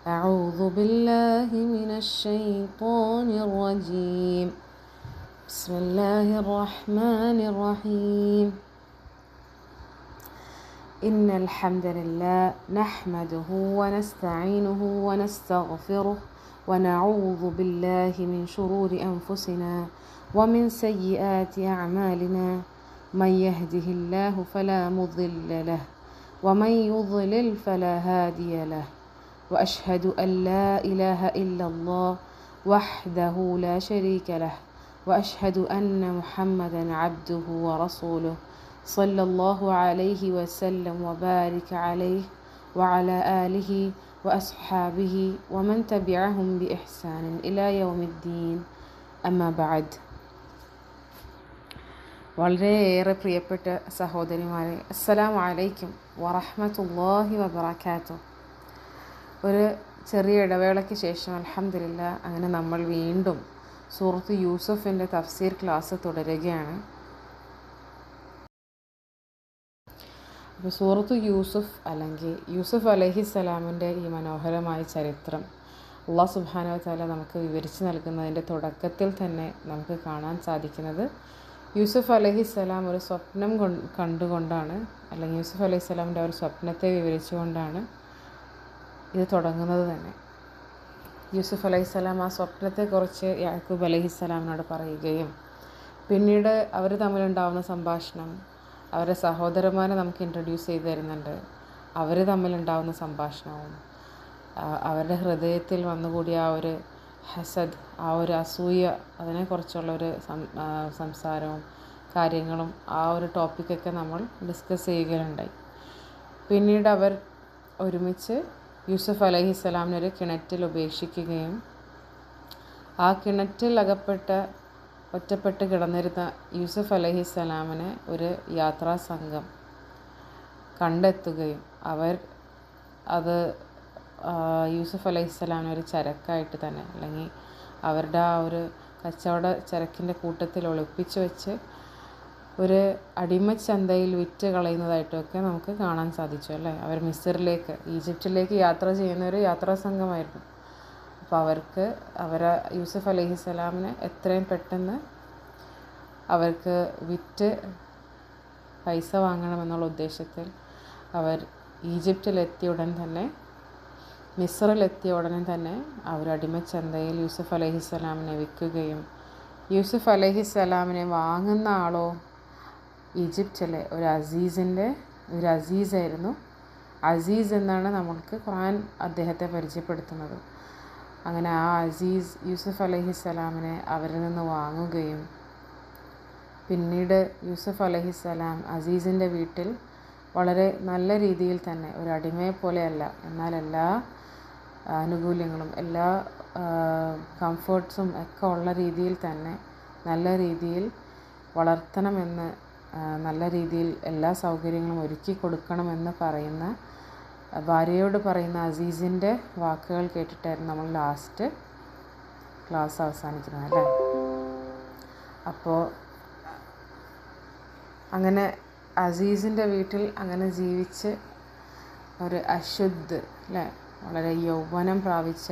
أعوذ بالله من الشيطان الرجيم. بسم الله الرحمن الرحيم. إن الحمد لله نحمده ونستعينه ونستغفره ونعوذ بالله من شرور أنفسنا ومن سيئات أعمالنا. من يهده الله فلا مضل له ومن يضلل فلا هادي له. وأشهد أن لا إله إلا الله وحده لا شريك له وأشهد أن محمدا عبده ورسوله صلى الله عليه وسلم وبارك عليه وعلى آله وأصحابه ومن تبعهم بإحسان إلى يوم الدين. أما بعد. വളരെയേറെ പ്രിയപ്പെട്ട സഹോദരിമാരെ, അസ്സലാമു അലൈക്കും വറഹ്മത്തുള്ളാഹി വബറകാതുഹു. ഒരു ചെറിയ ഇടവേളയ്ക്ക് ശേഷം അൽഹംദുലില്ലാഹ് അങ്ങനെ നമ്മൾ വീണ്ടും സൂറത്ത് യൂസുഫിൻ്റെ തഫ്സീർ ക്ലാസ് തുടരുകയാണ്. അപ്പോൾ സൂറത്ത് യൂസുഫ് അല്ലെങ്കിൽ യൂസുഫ് അലൈഹിസ്സലാമിൻ്റെ ഈ മനോഹരമായ ചരിത്രം അല്ലാഹു സുബ്ഹാനഹു വ തആല നമുക്ക് വിവരിച്ച് നൽകുന്നതിൻ്റെ തുടക്കത്തിൽ തന്നെ നമുക്ക് കാണാൻ സാധിക്കുന്നത് യൂസുഫ് അലൈഹിസ്സലാം ഒരു സ്വപ്നം കണ്ടുകൊണ്ടാണ്, അല്ലെങ്കിൽ യൂസുഫ് അലൈഹിസ്സലാമിൻ്റെ ഒരു സ്വപ്നത്തെ വിവരിച്ചുകൊണ്ടാണ് ഇത് തുടങ്ങുന്നത് തന്നെ. യൂസുഫ് അലൈഹിസ്സലാം ആ സ്വപ്നത്തെക്കുറിച്ച് യാക്കൂബ് അലൈഹിസ്സലാമിനോട് പറയുകയും പിന്നീട് അവർ തമ്മിലുണ്ടാവുന്ന സംഭാഷണം, അവരുടെ സഹോദരന്മാരെ നമുക്ക് ഇൻട്രൊഡ്യൂസ് ചെയ്ത് തരുന്നുണ്ട്. അവർ തമ്മിലുണ്ടാവുന്ന സംഭാഷണവും അവരുടെ ഹൃദയത്തിൽ വന്നുകൂടിയ ആ ഒരു ഹസദ്, ആ ഒരു അസൂയ, അതിനെക്കുറിച്ചുള്ളൊരു സംസാരവും കാര്യങ്ങളും ആ ഒരു ടോപ്പിക്കൊക്കെ നമ്മൾ ഡിസ്കസ് ചെയ്യുകയുണ്ടായി. പിന്നീട് അവർ ഒരുമിച്ച് യൂസുഫ് അലൈഹിസ്സലാമിനൊരു കിണറ്റിൽ ഉപേക്ഷിക്കുകയും ആ കിണറ്റിൽ ഒറ്റപ്പെട്ട് കിടന്നിരുന്ന യൂസുഫ് അലൈഹിസ്സലാമിനെ ഒരു യാത്രാ സംഘം കണ്ടെത്തുകയും അവർ അത് യൂസുഫ് അലൈഹിസ്സലാമിനെ ഒരു ചരക്കായിട്ട് തന്നെ, അല്ലെങ്കിൽ അവരുടെ ആ ഒരു കച്ചവട ചരക്കിൻ്റെ കൂട്ടത്തിൽ ഒളിപ്പിച്ച് വെച്ച് ഒരു അടിമച്ചന്തയിൽ വിറ്റ് കളയുന്നതായിട്ടൊക്കെ നമുക്ക് കാണാൻ സാധിച്ചു അല്ലേ. അവർ മിസ്റിലേക്ക്, ഈജിപ്തിലേക്ക് യാത്ര ചെയ്യുന്ന ഒരു യാത്രാ സംഘമായിരുന്നു. അപ്പോൾ അവരെ യൂസുഫ് അലൈഹിസ്സലാമിനെ എത്രയും പെട്ടെന്ന് അവർക്ക് വിറ്റ് പൈസ വാങ്ങണമെന്നുള്ള ഉദ്ദേശത്തിൽ അവർ മിസ്റിലെത്തിയ ഉടനെ തന്നെ അവർ അടിമച്ചന്തയിൽ യൂസുഫ് അലൈഹിസ്സലാമിനെ വിൽക്കുകയും യൂസുഫ് അലൈഹിസ്സലാമിനെ വാങ്ങുന്ന ആളോ ഈജിപ്തിലെ ഒരു അസീസായിരുന്നു. അസീസ് എന്നാണ് നമ്മൾക്ക് ഖുർആൻ അദ്ദേഹത്തെ പരിചയപ്പെടുത്തുന്നത്. അങ്ങനെ ആ അസീസ് യൂസുഫ് അലൈഹിസ്സലാമിനെ അവരിൽ നിന്ന് വാങ്ങുകയും പിന്നീട് യൂസുഫ് അലൈഹിസ്സലാം അസീസിൻ്റെ വീട്ടിൽ വളരെ നല്ല രീതിയിൽ തന്നെ, ഒരു അടിമയെ പോലെയല്ല, എന്നാൽ എല്ലാ ആനുകൂല്യങ്ങളും എല്ലാ കംഫർട്ട്സും ഒക്കെ ഉള്ള രീതിയിൽ തന്നെ നല്ല രീതിയിൽ വളർത്തണമെന്ന്, നല്ല രീതിയിൽ എല്ലാ സൗകര്യങ്ങളും ഒരുക്കി കൊടുക്കണമെന്ന് ഭാര്യയോട് പറയുന്ന അസീസിൻ്റെ വാക്കുകൾ കേട്ടിട്ടായിരുന്നു നമ്മൾ ലാസ്റ്റ് ക്ലാസ് അവസാനിക്കുന്നത് അല്ലേ. അപ്പോൾ അങ്ങനെ അസീസിൻ്റെ വീട്ടിൽ അങ്ങനെ ജീവിച്ച് ഒരു അശുദ്ധ് അല്ലേ, വളരെ യൗവനം പ്രാപിച്ച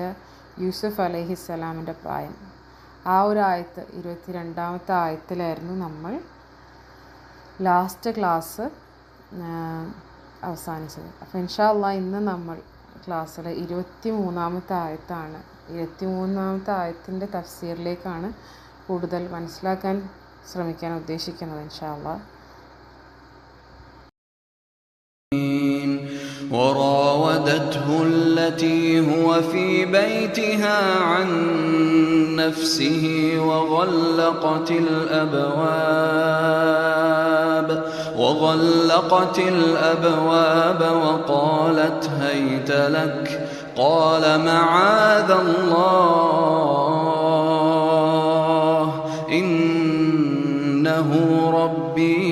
യൂസുഫ് അലൈഹിസ്സലാമിൻ്റെ പ്രായം, ആ ഒരു ആയത്ത് 22ാമത്തെ ആയത്തിലായിരുന്നു നമ്മൾ ലാസ്റ്റ് ക്ലാസ് അവസാനിച്ചത്. അപ്പോൾ ഇൻഷാ അല്ലാഹ് ഇന്ന് നമ്മൾ ക്ലാസ്സിലെ 23ാമത്തെ ആയത്താണ്. 23ാമത്തെ ആയത്തിൻ്റെ തഫ്സീറിലേക്കാണ് കൂടുതൽ മനസ്സിലാക്കാൻ ശ്രമിക്കാൻ ഉദ്ദേശിക്കുന്നത് ഇൻഷാ അല്ലാഹ്. وراودته التي هو في بيتها عن نفسه وغلقت الأبواب وقالت هيت لك قال معاذ الله إنه ربي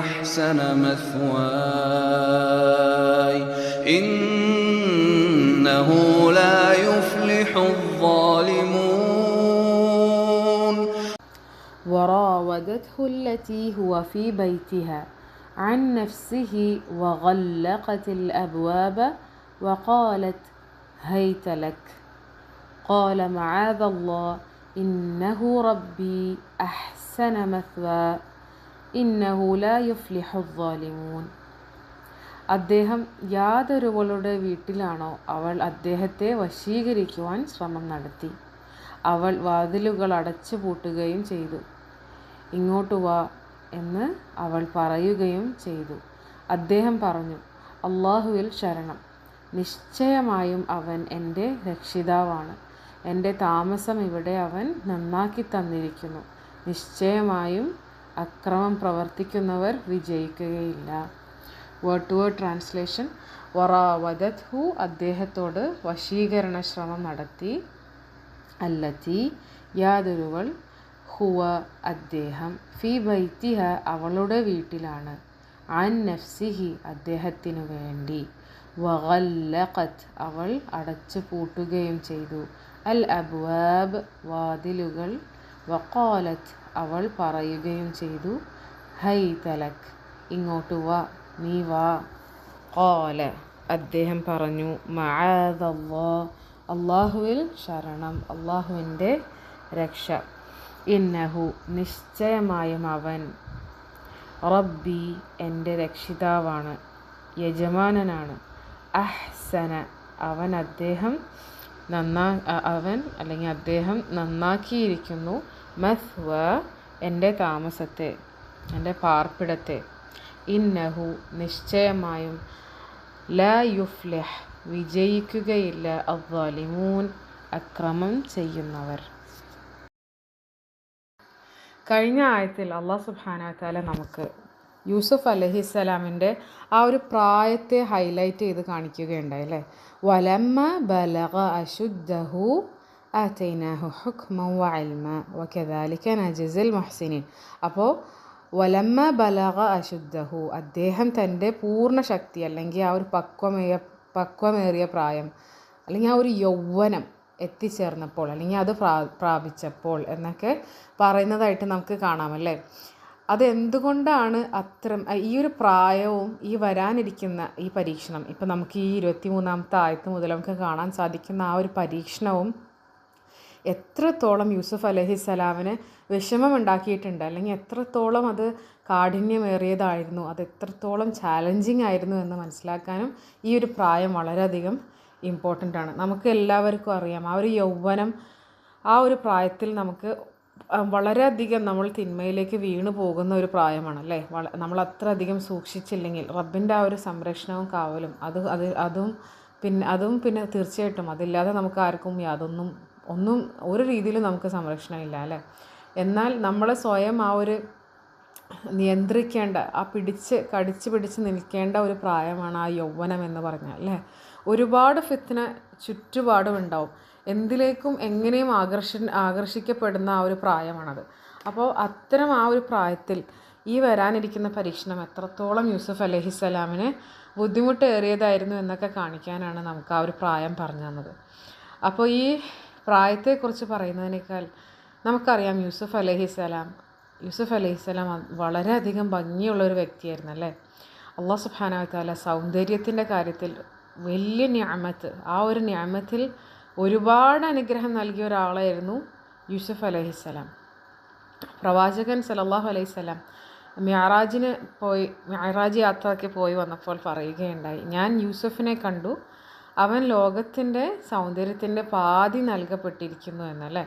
أحسن مثواي إنه لا يفلح الظالمون. وراودته التي هو في بيتها عن نفسه وغلقت الأبواب وقالت هيت لك قال معاذ الله إنه ربي أحسن مثوى إنه لا يفلح الظالمون. അദ്ദേഹം യാതൊരുവളുടെ വീട്ടിലാണോ അവൾ അദ്ദേഹത്തെ വശീകരിക്കുവാൻ ശ്രമം നടത്തി. അവൾ വാതിലുകൾ അടച്ചു പൂട്ടുകയും ചെയ്തു. ഇങ്ങോട്ട് വാ എന്ന് അവൾ പറയുകയും ചെയ്തു. അദ്ദേഹം പറഞ്ഞു, അള്ളാഹുവിൽ ശരണം, നിശ്ചയമായും അവൻ എൻ്റെ രക്ഷിതാവാണ്. എൻ്റെ താമസം ഇവിടെ അവൻ നന്നാക്കി തന്നിരിക്കുന്നു. നിശ്ചയമായും അക്രമം പ്രവർത്തിക്കുന്നവർ വിജയിക്കുകയില്ല. Word to word translation. വറാവദത്ഹു അദ്ദേഹത്തോട് വശീകരണ ശ്രമം നടത്തി. അല്ലത്തി യാതൊരുവൾ, ഹുവ അദ്ദേഹം, ഫി ബൈത്തിഹ അവളുടെ വീട്ടിലാണ്, അൻ നഫ്സിഹി അദ്ദേഹത്തിനു വേണ്ടി, വഗല്ലഖത് അവൾ അടച്ചു പൂട്ടുകയും ചെയ്തു, അൽ അബ്വാബ് വാതിലുകൾ, വഖാലത്ത് അവൾ പറയുകയും ചെയ്തു, ഹൈതലക് ഇങ്ങോട്ട് വാ, നീ വാ, ഖാല അദ്ദേഹം പറഞ്ഞു, മഅദല്ലാഹ് അള്ളാഹുവിൽ ശരണം, അള്ളാഹുവിൻ്റെ രക്ഷ, ഇന്നഹു നിശ്ചയമായും അവൻ, റബ്ബി എൻ്റെ രക്ഷിതാവാണ്, യജമാനനാണ്, അഹ്സന അദ്ദേഹം നന്നാക്കിയിരിക്കുന്നു, മസ്വ എൻ്റെ താമസത്തെ, എൻ്റെ പാർപ്പിടത്തെ, ഇന്നഹു നിശ്ചയമായും, ലാ യുഫ്ലിഹ് വിജയിക്കുകയില്ല, അദ്ദാലിമൂൻ അക്രമം ചെയ്യുന്നവർ. കഴിഞ്ഞ ആയത്തിൽ അള്ളാഹു സുബ്ഹാനഹു വ തആല നമുക്ക് യൂസുഫ് അലൈഹിസ്സലാമിൻ്റെ ആ ഒരു പ്രായത്തെ ഹൈലൈറ്റ് ചെയ്ത് കാണിക്കുകയുണ്ടായി അല്ലേ. വലമ്മ ബലഗ അശുദ്ധഹു ആതൈനാഹു ഹുക്മൻ വഇൽമ വകദാലിക നജ്സിൽ മുഹ്സിനീൻ. അപ്പോൾ വലമ്മ ബലഗ അശുദ്ധഹു അദ്ദേഹം തൻ്റെ പൂർണ്ണ ശക്തി അല്ലെങ്കിൽ ആ ഒരു പക്വമേറിയ പ്രായം അല്ലെങ്കിൽ ആ ഒരു യൗവനം എത്തിച്ചേർന്നപ്പോൾ അല്ലെങ്കിൽ അത് പ്രാപിച്ചപ്പോൾ എന്നൊക്കെ പറയുന്നതായിട്ട് നമുക്ക് കാണാമല്ലേ. അതെന്തുകൊണ്ടാണ് ഈ ഒരു പ്രായവും ഈ വരാനിരിക്കുന്ന ഈ പരീക്ഷണം, ഇപ്പം നമുക്ക് ഈ 23-ാമത്തെ ആയത്ത് മുതൽ നമുക്ക് കാണാൻ സാധിക്കുന്ന ആ ഒരു പരീക്ഷണവും എത്രത്തോളം യൂസുഫ് അലൈഹിസ്സലാമിന് വിഷമമുണ്ടാക്കിയിട്ടുണ്ട്, അല്ലെങ്കിൽ എത്രത്തോളം അത് കാഠിന്യമേറിയതായിരുന്നു, അത് എത്രത്തോളം ചാലഞ്ചിങ് ആയിരുന്നു എന്ന് മനസ്സിലാക്കാനും ഈ ഒരു പ്രായം വളരെയധികം ഇമ്പോർട്ടൻ്റ് ആണ്. നമുക്ക് എല്ലാവർക്കും അറിയാം, ആ ഒരു യൗവനം, ആ ഒരു പ്രായത്തിൽ നമുക്ക് വളരെയധികം നമ്മൾ തിന്മയിലേക്ക് വീണു പോകുന്ന ഒരു പ്രായമാണ് അല്ലേ. നമ്മൾ അത്ര അധികം സൂക്ഷിച്ചില്ലെങ്കിൽ റബ്ബിൻ്റെ ആ ഒരു സംരക്ഷണവും കാവലും അതും പിന്നെ തീർച്ചയായിട്ടും അതില്ലാതെ നമുക്ക് ആർക്കും ഒന്നും ഒരു രീതിയിലും നമുക്ക് സംരക്ഷണമില്ല അല്ലേ. എന്നാൽ നമ്മളെ സ്വയം ആ ഒരു നിയന്ത്രിക്കേണ്ട, ആ കടിച്ച് പിടിച്ച് നിൽക്കേണ്ട ഒരു പ്രായമാണ് ആ യൗവനം എന്ന് പറഞ്ഞാൽ അല്ലേ. ഒരുപാട് ഫിത്ന ചുറ്റുപാടും ഉണ്ടാവും, എന്തിലേക്കും എങ്ങനെയും ആകർഷിക്കപ്പെടുന്ന ആ ഒരു പ്രായമാണത്. അപ്പോൾ അത്തരം ആ ഒരു പ്രായത്തിൽ ഈ വരാനിരിക്കുന്ന പരീക്ഷണം എത്രത്തോളം യൂസുഫ് അലൈഹിസ്സലാമിന് ബുദ്ധിമുട്ടേറിയതായിരുന്നു എന്നൊക്കെ കാണിക്കാനാണ് നമുക്ക് ആ ഒരു പ്രായം പറഞ്ഞു തന്നത്. അപ്പോൾ ഈ പ്രായത്തെക്കുറിച്ച് പറയുന്നതിനേക്കാൾ നമുക്കറിയാം യൂസുഫ് അലൈഹിസ്സലാം വളരെയധികം ഭംഗിയുള്ളൊരു വ്യക്തിയായിരുന്നു അല്ലേ. അല്ലാഹു സുബ്ഹാനഹു വ തആല സൗന്ദര്യത്തിൻ്റെ കാര്യത്തിൽ വലിയ നിഅമത്ത്, ആ ഒരു നിഅമത്തിൽ ഒരുപാട് അനുഗ്രഹം നൽകിയ ഒരാളായിരുന്നു യൂസുഫ് അലൈഹിസ്സലാം. പ്രവാചകൻ സല്ലല്ലാഹു അലൈഹി വസല്ലം മിഅ്റാജ് യാത്രയ്ക്ക് പോയി വന്നപ്പോൾ പറയുകയുണ്ടായി, ഞാൻ യൂസുഫിനെ കണ്ടു, അവൻ ലോകത്തിൻ്റെ സൗന്ദര്യത്തിൻ്റെ പാതി നൽകപ്പെട്ടിരിക്കുന്നു എന്നല്ലേ.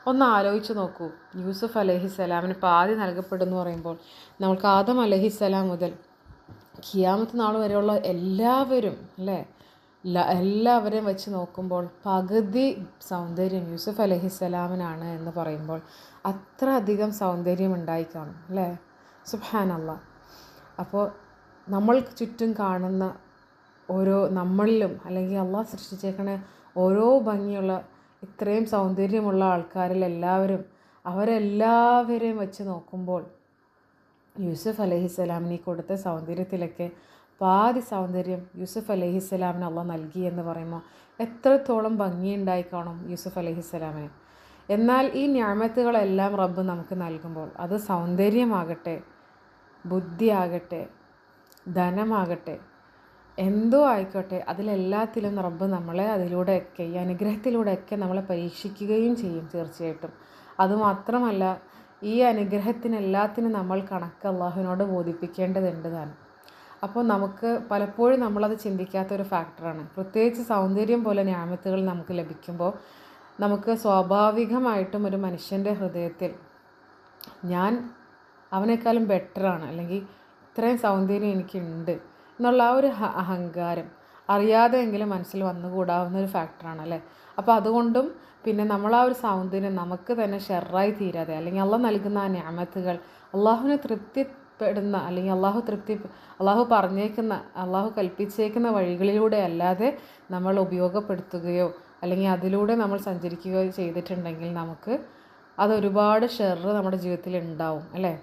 ഒന്ന് ആലോചിച്ച് നോക്കൂ, യൂസുഫ് അലൈഹിസ്സലാമിന് പാതി നൽകപ്പെടുന്നു പറയുമ്പോൾ നമ്മൾക്ക് ആദം അലൈഹിസ്സലാം മുതൽ ഖിയാമത്ത് നാൾ വരെയുള്ള എല്ലാവരും അല്ലേ, എല്ലാവരെയും വെച്ച് നോക്കുമ്പോൾ പകുതി സൗന്ദര്യം യൂസുഫ് അലൈഹിസ്സലാമിനാണ് എന്ന് പറയുമ്പോൾ അത്ര അധികം സൗന്ദര്യം ഉണ്ടായി കാണും അല്ലേ. സുബ്ഹാനല്ലാഹ്. അപ്പോൾ നമ്മൾ ചുറ്റും കാണുന്ന ഓരോ നമ്മളിലും അല്ലെങ്കിൽ അള്ളാഹ് സൃഷ്ടിച്ചേക്കണ ഓരോ ഭംഗിയുള്ള ഇത്രയും സൗന്ദര്യമുള്ള ആൾക്കാരിൽ അവരെല്ലാവരെയും വെച്ച് നോക്കുമ്പോൾ യൂസുഫ് അലൈഹിസ്സലാമിനെ കൊടുത്ത സൗന്ദര്യത്തിലൊക്കെ പാതി സൗന്ദര്യം യൂസുഫ് അലൈഹിസ്സലാമിന് അള്ളാഹ് നൽകി എന്ന് പറയുമ്പോൾ എത്രത്തോളം ഭംഗിയുണ്ടായി കാണും യൂസുഫ് അലൈഹിസ്സലാമിന്. എന്നാൽ ഈ നിഅമത്തുകളെല്ലാം റബ്ബ് നമുക്ക് നൽകുമ്പോൾ അത് സൗന്ദര്യമാകട്ടെ, ബുദ്ധിയാകട്ടെ, ധനമാകട്ടെ, എന്തോ ആയിക്കോട്ടെ അതിലെല്ലാത്തിലും റബ്ബ് നമ്മളെ അതിലൂടെയൊക്കെ ഈ അനുഗ്രഹത്തിലൂടെയൊക്കെ നമ്മളെ പരീക്ഷിക്കുകയും ചെയ്യും തീർച്ചയായിട്ടും. അതുമാത്രമല്ല, ഈ അനുഗ്രഹത്തിനെല്ലാത്തിനും നമ്മൾ കണക്ക് അള്ളാഹുവിനോട് ബോധിപ്പിക്കേണ്ടതുണ്ട് താനും. അപ്പോൾ നമുക്ക് പലപ്പോഴും നമ്മളത് ചിന്തിക്കാത്തൊരു ഫാക്ടറാണ്. പ്രത്യേകിച്ച് സൗന്ദര്യം പോലെ നിഅമത്തുകൾ നമുക്ക് ലഭിക്കുമ്പോൾ നമുക്ക് സ്വാഭാവികമായിട്ടും ഒരു മനുഷ്യൻ്റെ ഹൃദയത്തിൽ ഞാൻ അവനേക്കാളും ബെറ്ററാണ്, അല്ലെങ്കിൽ ഇത്രയും സൗന്ദര്യം എനിക്കുണ്ട് എന്നുള്ള ആ ഒരു അഹങ്കാരം അറിയാതെയെങ്കിലും മനസ്സിൽ വന്നുകൂടാവുന്ന ഒരു ഫാക്ടറാണ് അല്ലേ. അപ്പോൾ അതുകൊണ്ടും പിന്നെ നമ്മൾ ആ ഒരു സൗന്ദര്യം നമുക്ക് തന്നെ ഷെറായി തീരാതെ, അല്ലെങ്കിൽ അള്ളാഹ് നൽകുന്ന ആ നിഅമത്തുകൾ അള്ളാഹുവിനെ തൃപ്തിപ്പെടുന്ന, അല്ലെങ്കിൽ അള്ളാഹു പറഞ്ഞേക്കുന്ന, അള്ളാഹു കൽപ്പിച്ചേക്കുന്ന വഴികളിലൂടെ അല്ലാതെ നമ്മൾ ഉപയോഗപ്പെടുത്തുകയോ അല്ലെങ്കിൽ അതിലൂടെ നമ്മൾ സഞ്ചരിക്കുകയോ ചെയ്തിട്ടുണ്ടെങ്കിൽ നമുക്ക് അതൊരുപാട് ഷെറ് നമ്മുടെ ജീവിതത്തിൽ ഉണ്ടാവും അല്ലേ.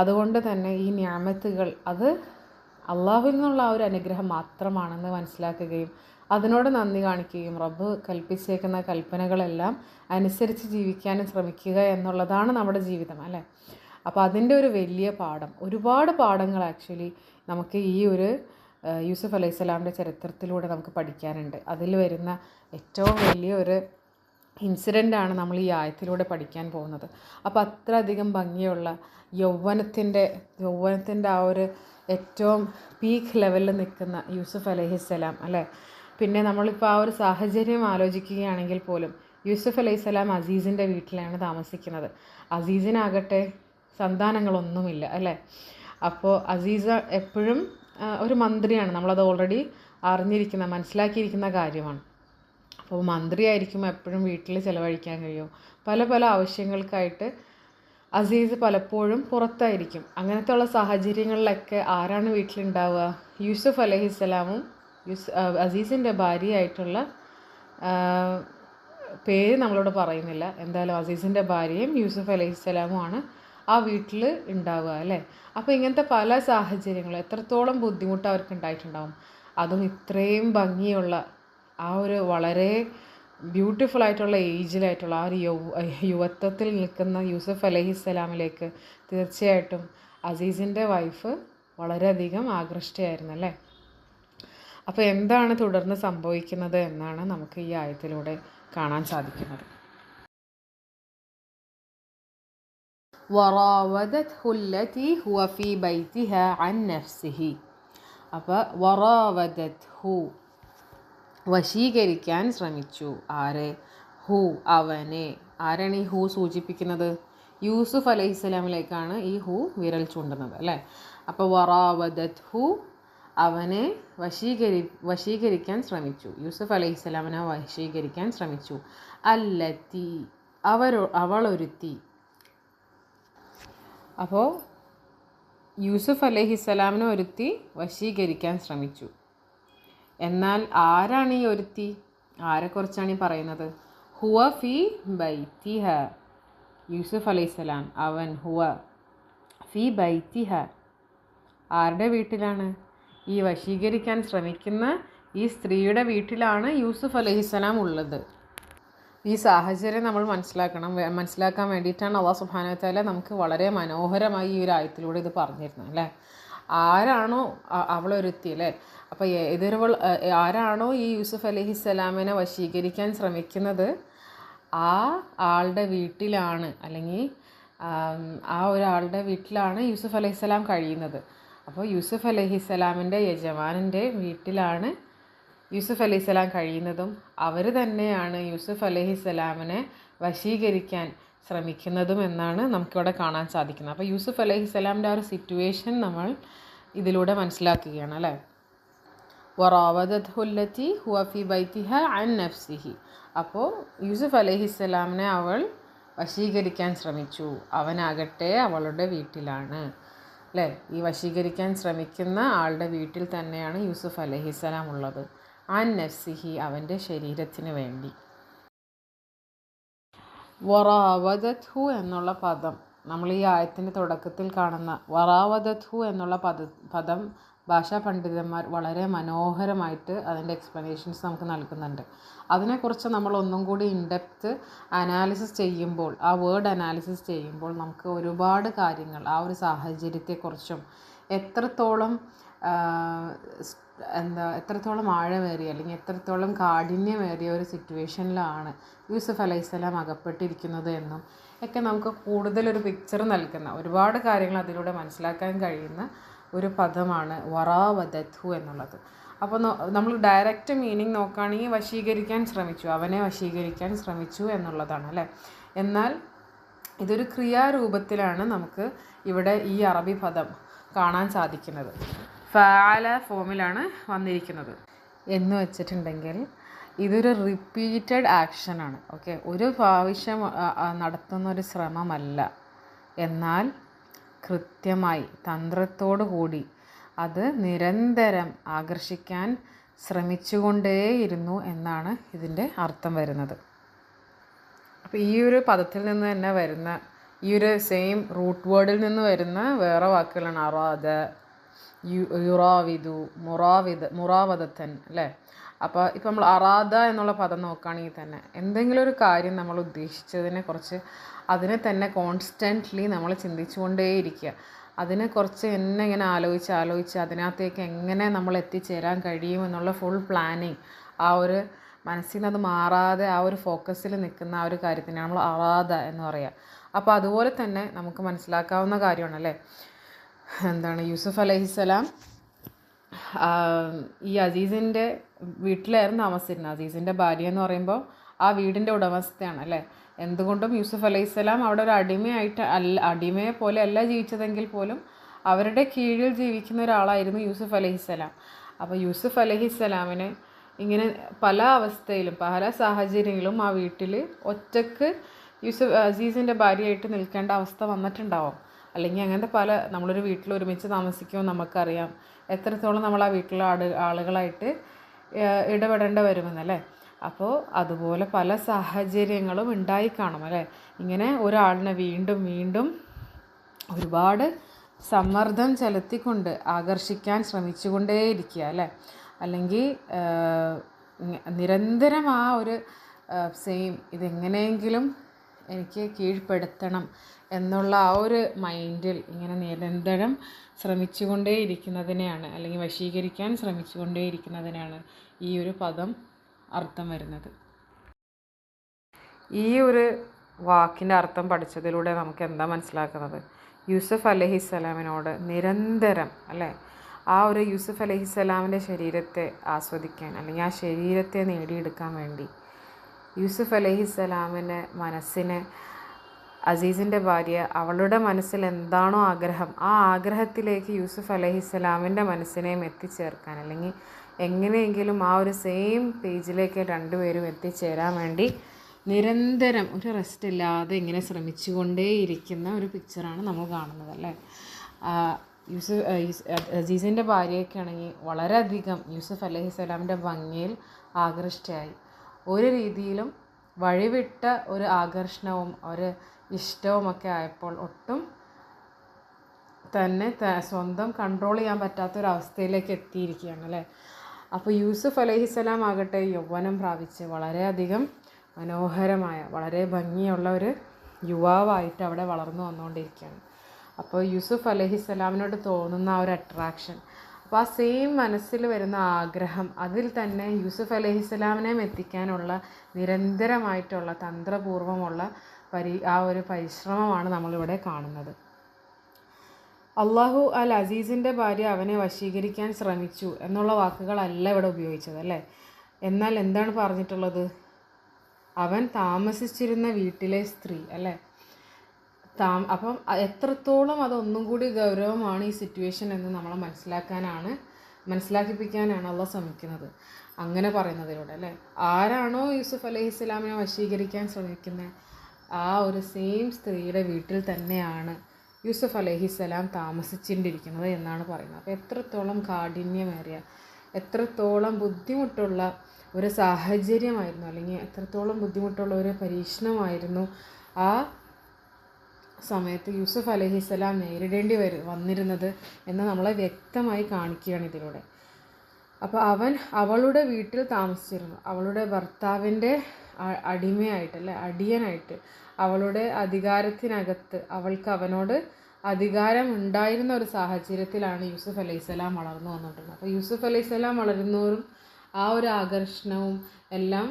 അതുകൊണ്ട് തന്നെ ഈ നിഅമത്തുകൾ അത് അള്ളാഹുവിൽ നിന്നുള്ള ആ ഒരു അനുഗ്രഹം മാത്രമാണെന്ന് മനസ്സിലാക്കുകയും അതിനോട് നന്ദി കാണിക്കുകയും റബ്ബ് കൽപ്പിച്ചേക്കുന്ന കൽപ്പനകളെല്ലാം അനുസരിച്ച് ജീവിക്കാനും ശ്രമിക്കുക എന്നുള്ളതാണ് നമ്മുടെ ജീവിതം അല്ലേ. അപ്പോൾ അതിൻ്റെ ഒരു വലിയ പാഠം, ഒരുപാട് പാഠങ്ങൾ ആക്ച്വലി നമുക്ക് ഈ ഒരു യൂസുഫ് അലൈഹിസ്സലാമിൻ്റെ ചരിത്രത്തിലൂടെ നമുക്ക് പഠിക്കാനുണ്ട്. അതിൽ വരുന്ന ഏറ്റവും വലിയൊരു ഇൻസിഡൻ്റാണ് നമ്മൾ ഈ ആയത്തിലൂടെ പഠിക്കാൻ പോകുന്നത്. അപ്പോൾ അത്രയധികം ഭംഗിയുള്ള യൗവനത്തിൻ്റെ ആ ഒരു ഏറ്റവും പീക്ക് ലെവലിൽ നിൽക്കുന്ന യൂസുഫ് അലൈഹിസ്സലാം അല്ലേ. പിന്നെ നമ്മളിപ്പോൾ ആ ഒരു സാഹചര്യം ആലോചിക്കുകയാണെങ്കിൽ പോലും യൂസുഫ് അലൈഹിസ്സലാം അസീസിൻ്റെ വീട്ടിലാണ് താമസിക്കുന്നത്. അസീസിനാകട്ടെ സന്താനങ്ങളൊന്നുമില്ല അല്ലേ. അപ്പോൾ അസീസ എപ്പോഴും ഒരു മന്ത്രിയാണ്, നമ്മളത് ഓൾറെഡി മനസ്സിലാക്കിയിരിക്കുന്ന കാര്യമാണ്. അപ്പോൾ മന്ത്രിയായിരിക്കും എപ്പോഴും വീട്ടിൽ ചിലവഴിക്കാൻ കഴിയും. പല പല ആവശ്യങ്ങൾക്കായിട്ട് അസീസ് പലപ്പോഴും പുറത്തായിരിക്കും. അങ്ങനത്തെ ഉള്ള സാഹചര്യങ്ങളിലൊക്കെ ആരാണ് വീട്ടിലുണ്ടാവുക? യൂസുഫ് അലൈഹിസ്സലാമും അസീസിൻ്റെ ഭാര്യയായിട്ടുള്ള പേര് നമ്മളോട് പറയുന്നില്ല, എന്തായാലും അസീസിൻ്റെ ഭാര്യയും യൂസുഫ് അലൈഹിസ്സലാമുമാണ് ആ വീട്ടിൽ ഉണ്ടാവുക അല്ലേ. അപ്പോൾ ഇങ്ങനത്തെ പല സാഹചര്യങ്ങളും എത്രത്തോളം ബുദ്ധിമുട്ട് അവർക്ക് ഉണ്ടായിട്ടുണ്ടാവും. അതും ഇത്രയും ഭംഗിയുള്ള ആ ഒരു വളരെ ബ്യൂട്ടിഫുൾ ആയിട്ടുള്ള ഏജിലായിട്ടുള്ള ആ ഒരു യുവത്വത്തിൽ നിൽക്കുന്ന യൂസുഫ് അലൈഹിസ്സലാമിലേക്ക് തീർച്ചയായിട്ടും അസീസിൻ്റെ വൈഫ് വളരെയധികം ആകൃഷ്ടയായിരുന്നു അല്ലേ. അപ്പോൾ എന്താണ് തുടർന്ന് സംഭവിക്കുന്നത് എന്നാണ് നമുക്ക് ഈ ആയത്തിലൂടെ കാണാൻ സാധിക്കുന്നത്. വറാവദത്ഹു അല്ലതി ഹുവ ഫീ ബൈതിഹ അൻ നഫ്സിഹി. അപ്പോൾ വറാവദത്ഹു വശീകരിക്കാൻ ശ്രമിച്ചു. ആരെ? ഹു, അവനെ. ആരാണ് ഈ ഹു സൂചിപ്പിക്കുന്നത്? യൂസുഫ് അലൈഹിസ്സലാമിലേക്കാണ് ഈ ഹു വിരൽ ചൂണ്ടുന്നത് അല്ലേ. അപ്പോൾ വറാവദത്ഹു അവനെ വശീകരിക്കാൻ ശ്രമിച്ചു. യൂസുഫ് അലൈഹിസ്സലാമിനെ വശീകരിക്കാൻ ശ്രമിച്ചു. അല്ലത്തി അവളൊരുത്തി. അപ്പോൾ യൂസുഫ് അലൈഹിസ്സലാമിനെ ഒരുത്തി വശീകരിക്കാൻ ശ്രമിച്ചു. എന്നാൽ ആരാണ് ഈ ഒരുത്തി? ആരെക്കുറിച്ചാണ് ഈ പറയുന്നത്? ഹുവ ഫി ബൈതിഹ. യൂസുഫ് അലൈഹിസ്സലാം അവൻ ഹുവ ഫി ബൈതിഹ. ആരുടെ വീട്ടിലാണ്? ഈ വശീകരിക്കാൻ ശ്രമിക്കുന്ന ഈ സ്ത്രീയുടെ വീട്ടിലാണ് യൂസുഫ് അലൈഹിസ്സലാം ഉള്ളത്. ഈ സാഹചര്യം നമ്മൾ മനസ്സിലാക്കാൻ വേണ്ടിയിട്ടാണ് അല്ലാഹു സുബ്ഹാനഹു വ തആല നമുക്ക് വളരെ മനോഹരമായി ഈ ഒരു ആയത്തിലൂടെ ഇത് പറഞ്ഞിരുന്നത് അല്ലേ. ആരാണോ അവളൊരുത്തി അല്ലേ. അപ്പോൾ ആരാണോ ഈ യൂസുഫ് അലൈഹിസ്സലാമിനെ വശീകരിക്കാൻ ശ്രമിക്കുന്നത് ആ ആളുടെ വീട്ടിലാണ്, അല്ലെങ്കിൽ ആ ഒരാളുടെ വീട്ടിലാണ് യൂസുഫ് അലൈഹിസ്സലാം കഴിയുന്നത്. അപ്പോൾ യൂസുഫ് അലൈഹിസ്സലാമിൻ്റെ യജമാനൻ്റെ വീട്ടിലാണ് യൂസുഫ് അലൈഹിസ്സലാം കഴിയുന്നതും അവർ തന്നെയാണ് യൂസുഫ് അലൈഹിസ്സലാമിനെ വശീകരിക്കാൻ ശ്രമിക്കുന്നതും എന്നാണ് നമുക്കിവിടെ കാണാൻ സാധിക്കുന്നത്. അപ്പോൾ യൂസുഫ് അലൈഹിസ്സലാമിൻ്റെ ആ ഒരു സിറ്റുവേഷൻ നമ്മൾ ഇതിലൂടെ മനസ്സിലാക്കുകയാണ് അല്ലേ. വറാവദത്ഹു അല്ലതി ഹുവ ഫീ ബൈതിഹ അൻ നഫ്സിഹി. അപ്പോൾ യൂസുഫ് അലൈഹിസ്സലാമിനെ അവൾ വശീകരിക്കാൻ ശ്രമിച്ചു, അവനാകട്ടെ അവളുടെ വീട്ടിലാണ് അല്ലേ. ഈ വശീകരിക്കാൻ ശ്രമിക്കുന്ന ആളുടെ വീട്ടിൽ തന്നെയാണ് യൂസുഫ് അലൈഹിസ്സലാം ഉള്ളത്. അൻ നഫ്സിഹി അവൻ്റെ ശരീരത്തിന് വേണ്ടി. വറാവദത്ഹു എന്നുള്ള പദം നമ്മൾ ഈ ആയത്തിൻ്റെ തുടക്കത്തിൽ കാണുന്ന വറാവദത്ഹു എന്നുള്ള പദം ഭാഷാ പണ്ഡിതന്മാർ വളരെ മനോഹരമായിട്ട് അതിൻ്റെ എക്സ്പ്ലനേഷൻസ് നമുക്ക് നൽകുന്നുണ്ട്. അതിനെക്കുറിച്ച് നമ്മൾ ഒന്നും കൂടി ഇൻഡെപ്ത്ത് അനാലിസിസ് ചെയ്യുമ്പോൾ, ആ വേർഡ് അനാലിസിസ് ചെയ്യുമ്പോൾ നമുക്ക് ഒരുപാട് കാര്യങ്ങൾ ആ ഒരു സാഹചര്യത്തെക്കുറിച്ചും എത്രത്തോളം എത്രത്തോളം ആഴമേറിയ അല്ലെങ്കിൽ എത്രത്തോളം കാഠിന്യമേറിയ ഒരു സിറ്റുവേഷനിലാണ് യൂസുഫ് അലൈഹിസ്സലാം അകപ്പെട്ടിരിക്കുന്നത് എന്നും ഒക്കെ നമുക്ക് കൂടുതലൊരു പിക്ചർ നൽകുന്ന ഒരുപാട് കാര്യങ്ങൾ അതിലൂടെ മനസ്സിലാക്കാൻ കഴിയുന്ന ഒരു പദമാണ് വറാവദത്ഹു എന്നുള്ളത്. അപ്പോൾ നമ്മൾ ഡയറക്റ്റ് മീനിങ് നോക്കുകയാണെങ്കിൽ വശീകരിക്കാൻ ശ്രമിച്ചു, അവനെ വശീകരിക്കാൻ ശ്രമിച്ചു എന്നുള്ളതാണ് അല്ലേ. എന്നാൽ ഇതൊരു ക്രിയാരൂപത്തിലാണ് നമുക്ക് ഇവിടെ ഈ അറബി പദം കാണാൻ സാധിക്കുന്നത്. ഫഅല ഫോമിലാണ് വന്നിരിക്കുന്നത് എന്ന് വെച്ചിട്ടുണ്ടെങ്കിൽ ഇതൊരു റിപ്പീറ്റഡ് ആക്ഷനാണ്. ഓക്കെ, ഒരു പ്രാവശ്യം നടത്തുന്ന ഒരു ശ്രമമല്ല, എന്നാൽ കൃത്യമായി തന്ത്രത്തോടു കൂടി അത് നിരന്തരം ആകർഷിക്കാൻ ശ്രമിച്ചുകൊണ്ടേയിരുന്നു എന്നാണ് ഇതിൻ്റെ അർത്ഥം വരുന്നത്. അപ്പോൾ ഈ ഒരു പദത്തിൽ നിന്ന് തന്നെ വരുന്ന ഈ ഒരു സെയിം റൂട്ട് വേർഡിൽ നിന്ന് വരുന്ന വേറെ വാക്കുകളാണ് അറാദ, യുറാവിദു, മുറാവദത്തൻ അല്ലേ. അപ്പോൾ ഇപ്പം നമ്മൾ അറാദ എന്നുള്ള പദം നോക്കുകയാണെങ്കിൽ തന്നെ എന്തെങ്കിലും ഒരു കാര്യം നമ്മൾ ഉദ്ദേശിച്ചതിനെ കുറിച്ച് അതിനെ തന്നെ കോൺസ്റ്റൻ്റ്ലി നമ്മൾ ചിന്തിച്ചുകൊണ്ടേയിരിക്കുക. അതിനെ കുറിച്ച് എന്നെ ഇങ്ങനെ ആലോചിച്ച് അതിനകത്തേക്ക് എങ്ങനെ നമ്മൾ എത്തിച്ചേരാൻ കഴിയുമെന്നുള്ള ഫുൾ പ്ലാനിങ്, ആ ഒരു മനസ്സിൽ നിന്ന് അത് മാറാതെ ആ ഒരു ഫോക്കസിൽ നിൽക്കുന്ന ആ ഒരു കാര്യത്തിന് നമ്മൾ അറാദ എന്ന് പറയുക. അപ്പോൾ അതുപോലെ തന്നെ നമുക്ക് മനസ്സിലാക്കാവുന്ന കാര്യമാണല്ലേ, എന്താണ് യൂസുഫ് അലൈഹിസ്സലാം ഈ അസീസിൻ്റെ വീട്ടിലായിരുന്നു താമസിച്ചിരുന്നത്. അസീസിൻ്റെ ഭാര്യ എന്ന് പറയുമ്പോൾ ആ വീടിൻ്റെ ഉടമസ്ഥയാണ് അല്ലേ. എന്തുകൊണ്ടും യൂസുഫ് അലൈഹിസ്സലാം അവിടെ ഒരു അടിമയെ പോലെ അല്ല ജീവിച്ചതെങ്കിൽ പോലും അവരുടെ കീഴിൽ ജീവിക്കുന്ന ഒരാളായിരുന്നു യൂസുഫ് അലൈഹിസ്സലാം. അപ്പോൾ യൂസുഫ് അലൈഹിസ്സലാമിന് ഇങ്ങനെ പല അവസ്ഥയിലും പല സാഹചര്യങ്ങളും ആ വീട്ടിൽ ഒറ്റക്ക് അസീസിൻ്റെ ഭാര്യയായിട്ട് നിൽക്കേണ്ട അവസ്ഥ വന്നിട്ടുണ്ടാവും. അല്ലെങ്കിൽ അങ്ങനത്തെ നമ്മളൊരു വീട്ടിൽ ഒരുമിച്ച് താമസിക്കുമ്പോൾ നമുക്കറിയാം എത്രത്തോളം നമ്മൾ ആ വീട്ടിലെ ആളുകളായിട്ട് ഇടപെടേണ്ടി വരുമെന്നല്ലേ. അപ്പോൾ അതുപോലെ പല സാഹചര്യങ്ങളും ഉണ്ടായി കാണും അല്ലേ. ഇങ്ങനെ ഒരാളിനെ വീണ്ടും വീണ്ടും ഒരുപാട് സമ്മർദ്ദം ചെലുത്തിക്കൊണ്ട് ആകർഷിക്കാൻ ശ്രമിച്ചുകൊണ്ടേയിരിക്കുക അല്ലേ. അല്ലെങ്കിൽ നിരന്തരം ആ ഒരു ഇതെങ്ങനെയെങ്കിലും എനിക്ക് കീഴ്പ്പെടുത്തണം എന്നുള്ള ആ ഒരു മൈൻഡിൽ ഇങ്ങനെ നിരന്തരം ശ്രമിച്ചുകൊണ്ടേയിരിക്കുന്നതിനെയാണ്, അല്ലെങ്കിൽ വശീകരിക്കാൻ ശ്രമിച്ചുകൊണ്ടേയിരിക്കുന്നതിനാണ് ഈ ഒരു പദം അർത്ഥം വരുന്നത്. ഈ ഒരു വാക്കിൻ്റെ അർത്ഥം പഠിച്ചതിലൂടെ നമുക്ക് എന്താ മനസ്സിലാക്കുന്നത്? യൂസുഫ് അലൈഹിസ്സലാമിനോട് നിരന്തരം അല്ലേ, ആ ഒരു യൂസുഫ് അലൈഹിസ്സലാമിൻ്റെ ശരീരത്തെ ആസ്വദിക്കാൻ അല്ലെങ്കിൽ ആ ശരീരത്തെ നേടിയെടുക്കാൻ വേണ്ടി യൂസുഫ് അലൈഹിസ്സലാമിൻ്റെ മനസ്സിനെ അസീസിൻ്റെ ഭാര്യ അവളുടെ മനസ്സിൽ എന്താണോ ആഗ്രഹം ആ ആഗ്രഹത്തിലേക്ക് യൂസുഫ് അലൈഹിസ്സലാമിൻ്റെ മനസ്സിനെയും എത്തിച്ചേർക്കാൻ, അല്ലെങ്കിൽ എങ്ങനെയെങ്കിലും ആ ഒരു സെയിം പേജിലേക്ക് രണ്ടുപേരും എത്തിച്ചേരാൻ വേണ്ടി നിരന്തരം ഒരു റെസ്റ്റ് ഇല്ലാതെ ഇങ്ങനെ ശ്രമിച്ചുകൊണ്ടേയിരിക്കുന്ന ഒരു പിക്ചറാണ് നമ്മൾ കാണുന്നത് അല്ലേ. അസീസിൻ്റെ ഭാര്യയൊക്കെ ആണെങ്കിൽ വളരെയധികം യൂസുഫ് അലൈഹിസ്സലാമിൻ്റെ ഭംഗിയിൽ ആകൃഷ്ടയായി. ഒരു രീതിയിലും വഴിവിട്ട ഒരു ആകർഷണവും ഒരു ഇഷ്ടവുമൊക്കെ ആയപ്പോൾ ഒട്ടും തന്നെ സ്വന്തം കൺട്രോൾ ചെയ്യാൻ പറ്റാത്തൊരവസ്ഥയിലേക്ക് എത്തിയിരിക്കുകയാണ് അല്ലേ. അപ്പോൾ യൂസുഫ് അലൈഹിസ്സലാം ആകട്ടെ യൗവനം പ്രാപിച്ച് വളരെയധികം മനോഹരമായ വളരെ ഭംഗിയുള്ള ഒരു യുവാവായിട്ട് അവിടെ വളർന്നു വന്നുകൊണ്ടിരിക്കുകയാണ്. അപ്പോൾ യൂസുഫ് അലൈഹിസ്സലാമിനോട് തോന്നുന്ന ആ ഒരു അട്രാക്ഷൻ, അപ്പോൾ ആ സെയിം മനസ്സിൽ വരുന്ന ആഗ്രഹം, അതിൽ തന്നെ യൂസുഫ് അലൈഹിസ്സലാമിനെയും എത്തിക്കാനുള്ള നിരന്തരമായിട്ടുള്ള തന്ത്രപൂർവമുള്ള ആ ഒരു പരിശ്രമമാണ് നമ്മളിവിടെ കാണുന്നത്. അള്ളാഹു അൽ അസീസിൻ്റെ ഭാര്യ അവനെ വശീകരിക്കാൻ ശ്രമിച്ചു എന്നുള്ള വാക്കുകളല്ല ഇവിടെ ഉപയോഗിച്ചത് അല്ലേ. എന്നാൽ എന്താണ് പറഞ്ഞിട്ടുള്ളത്? അവൻ താമസിച്ചിരുന്ന വീട്ടിലെ സ്ത്രീ അല്ലേ. അപ്പം എത്രത്തോളം അതൊന്നും കൂടി ഗൗരവമാണ് ഈ സിറ്റുവേഷൻ എന്ന് നമ്മളെ മനസ്സിലാക്കിപ്പിക്കാനാണ് അള്ളാഹ് ശ്രമിക്കുന്നത് അങ്ങനെ പറയുന്നതിലൂടെ അല്ലേ. ആരാണോ യൂസുഫ് അലൈഹിസ്സലാമിനെ വശീകരിക്കാൻ ശ്രമിക്കുന്നത് ആ ഒരു സെയിം സ്ത്രീയുടെ വീട്ടിൽ തന്നെയാണ് യൂസുഫ് അലൈഹിസ്സലാം താമസിച്ചിട്ടിരിക്കുന്നത് എന്നാണ് പറയുന്നത്. അപ്പോൾ എത്രത്തോളം കാഠിന്യമേറിയ, എത്രത്തോളം ബുദ്ധിമുട്ടുള്ള ഒരു സാഹചര്യമായിരുന്നു, അല്ലെങ്കിൽ എത്രത്തോളം ബുദ്ധിമുട്ടുള്ള ഒരു പരീക്ഷണമായിരുന്നു ആ സമയത്ത് യൂസുഫ് അലൈഹിസ്സലാം നേരിടേണ്ടി വന്നിരുന്നത് എന്ന് നമ്മളെ വ്യക്തമായി കാണിക്കുകയാണ് ഇതിലൂടെ. അപ്പോൾ അവൻ അവളുടെ വീട്ടിൽ താമസിച്ചിരുന്നു, അവളുടെ ഭർത്താവിൻ്റെ അടിമയായിട്ടല്ലേ, അടിയനായിട്ട്, അവളുടെ അധികാരത്തിനകത്ത് അവൾക്ക് അവനോട് അധികാരം ഉണ്ടായിരുന്ന ഒരു സാഹചര്യത്തിലാണ് യൂസുഫ് അലൈഹിസ്സലാം വളർന്നു വന്നിട്ടുള്ളത്. അപ്പോൾ യൂസുഫ് അലൈഹിസ്സലാം വളരുന്നവരും ആ ഒരു ആകർഷണവും എല്ലാം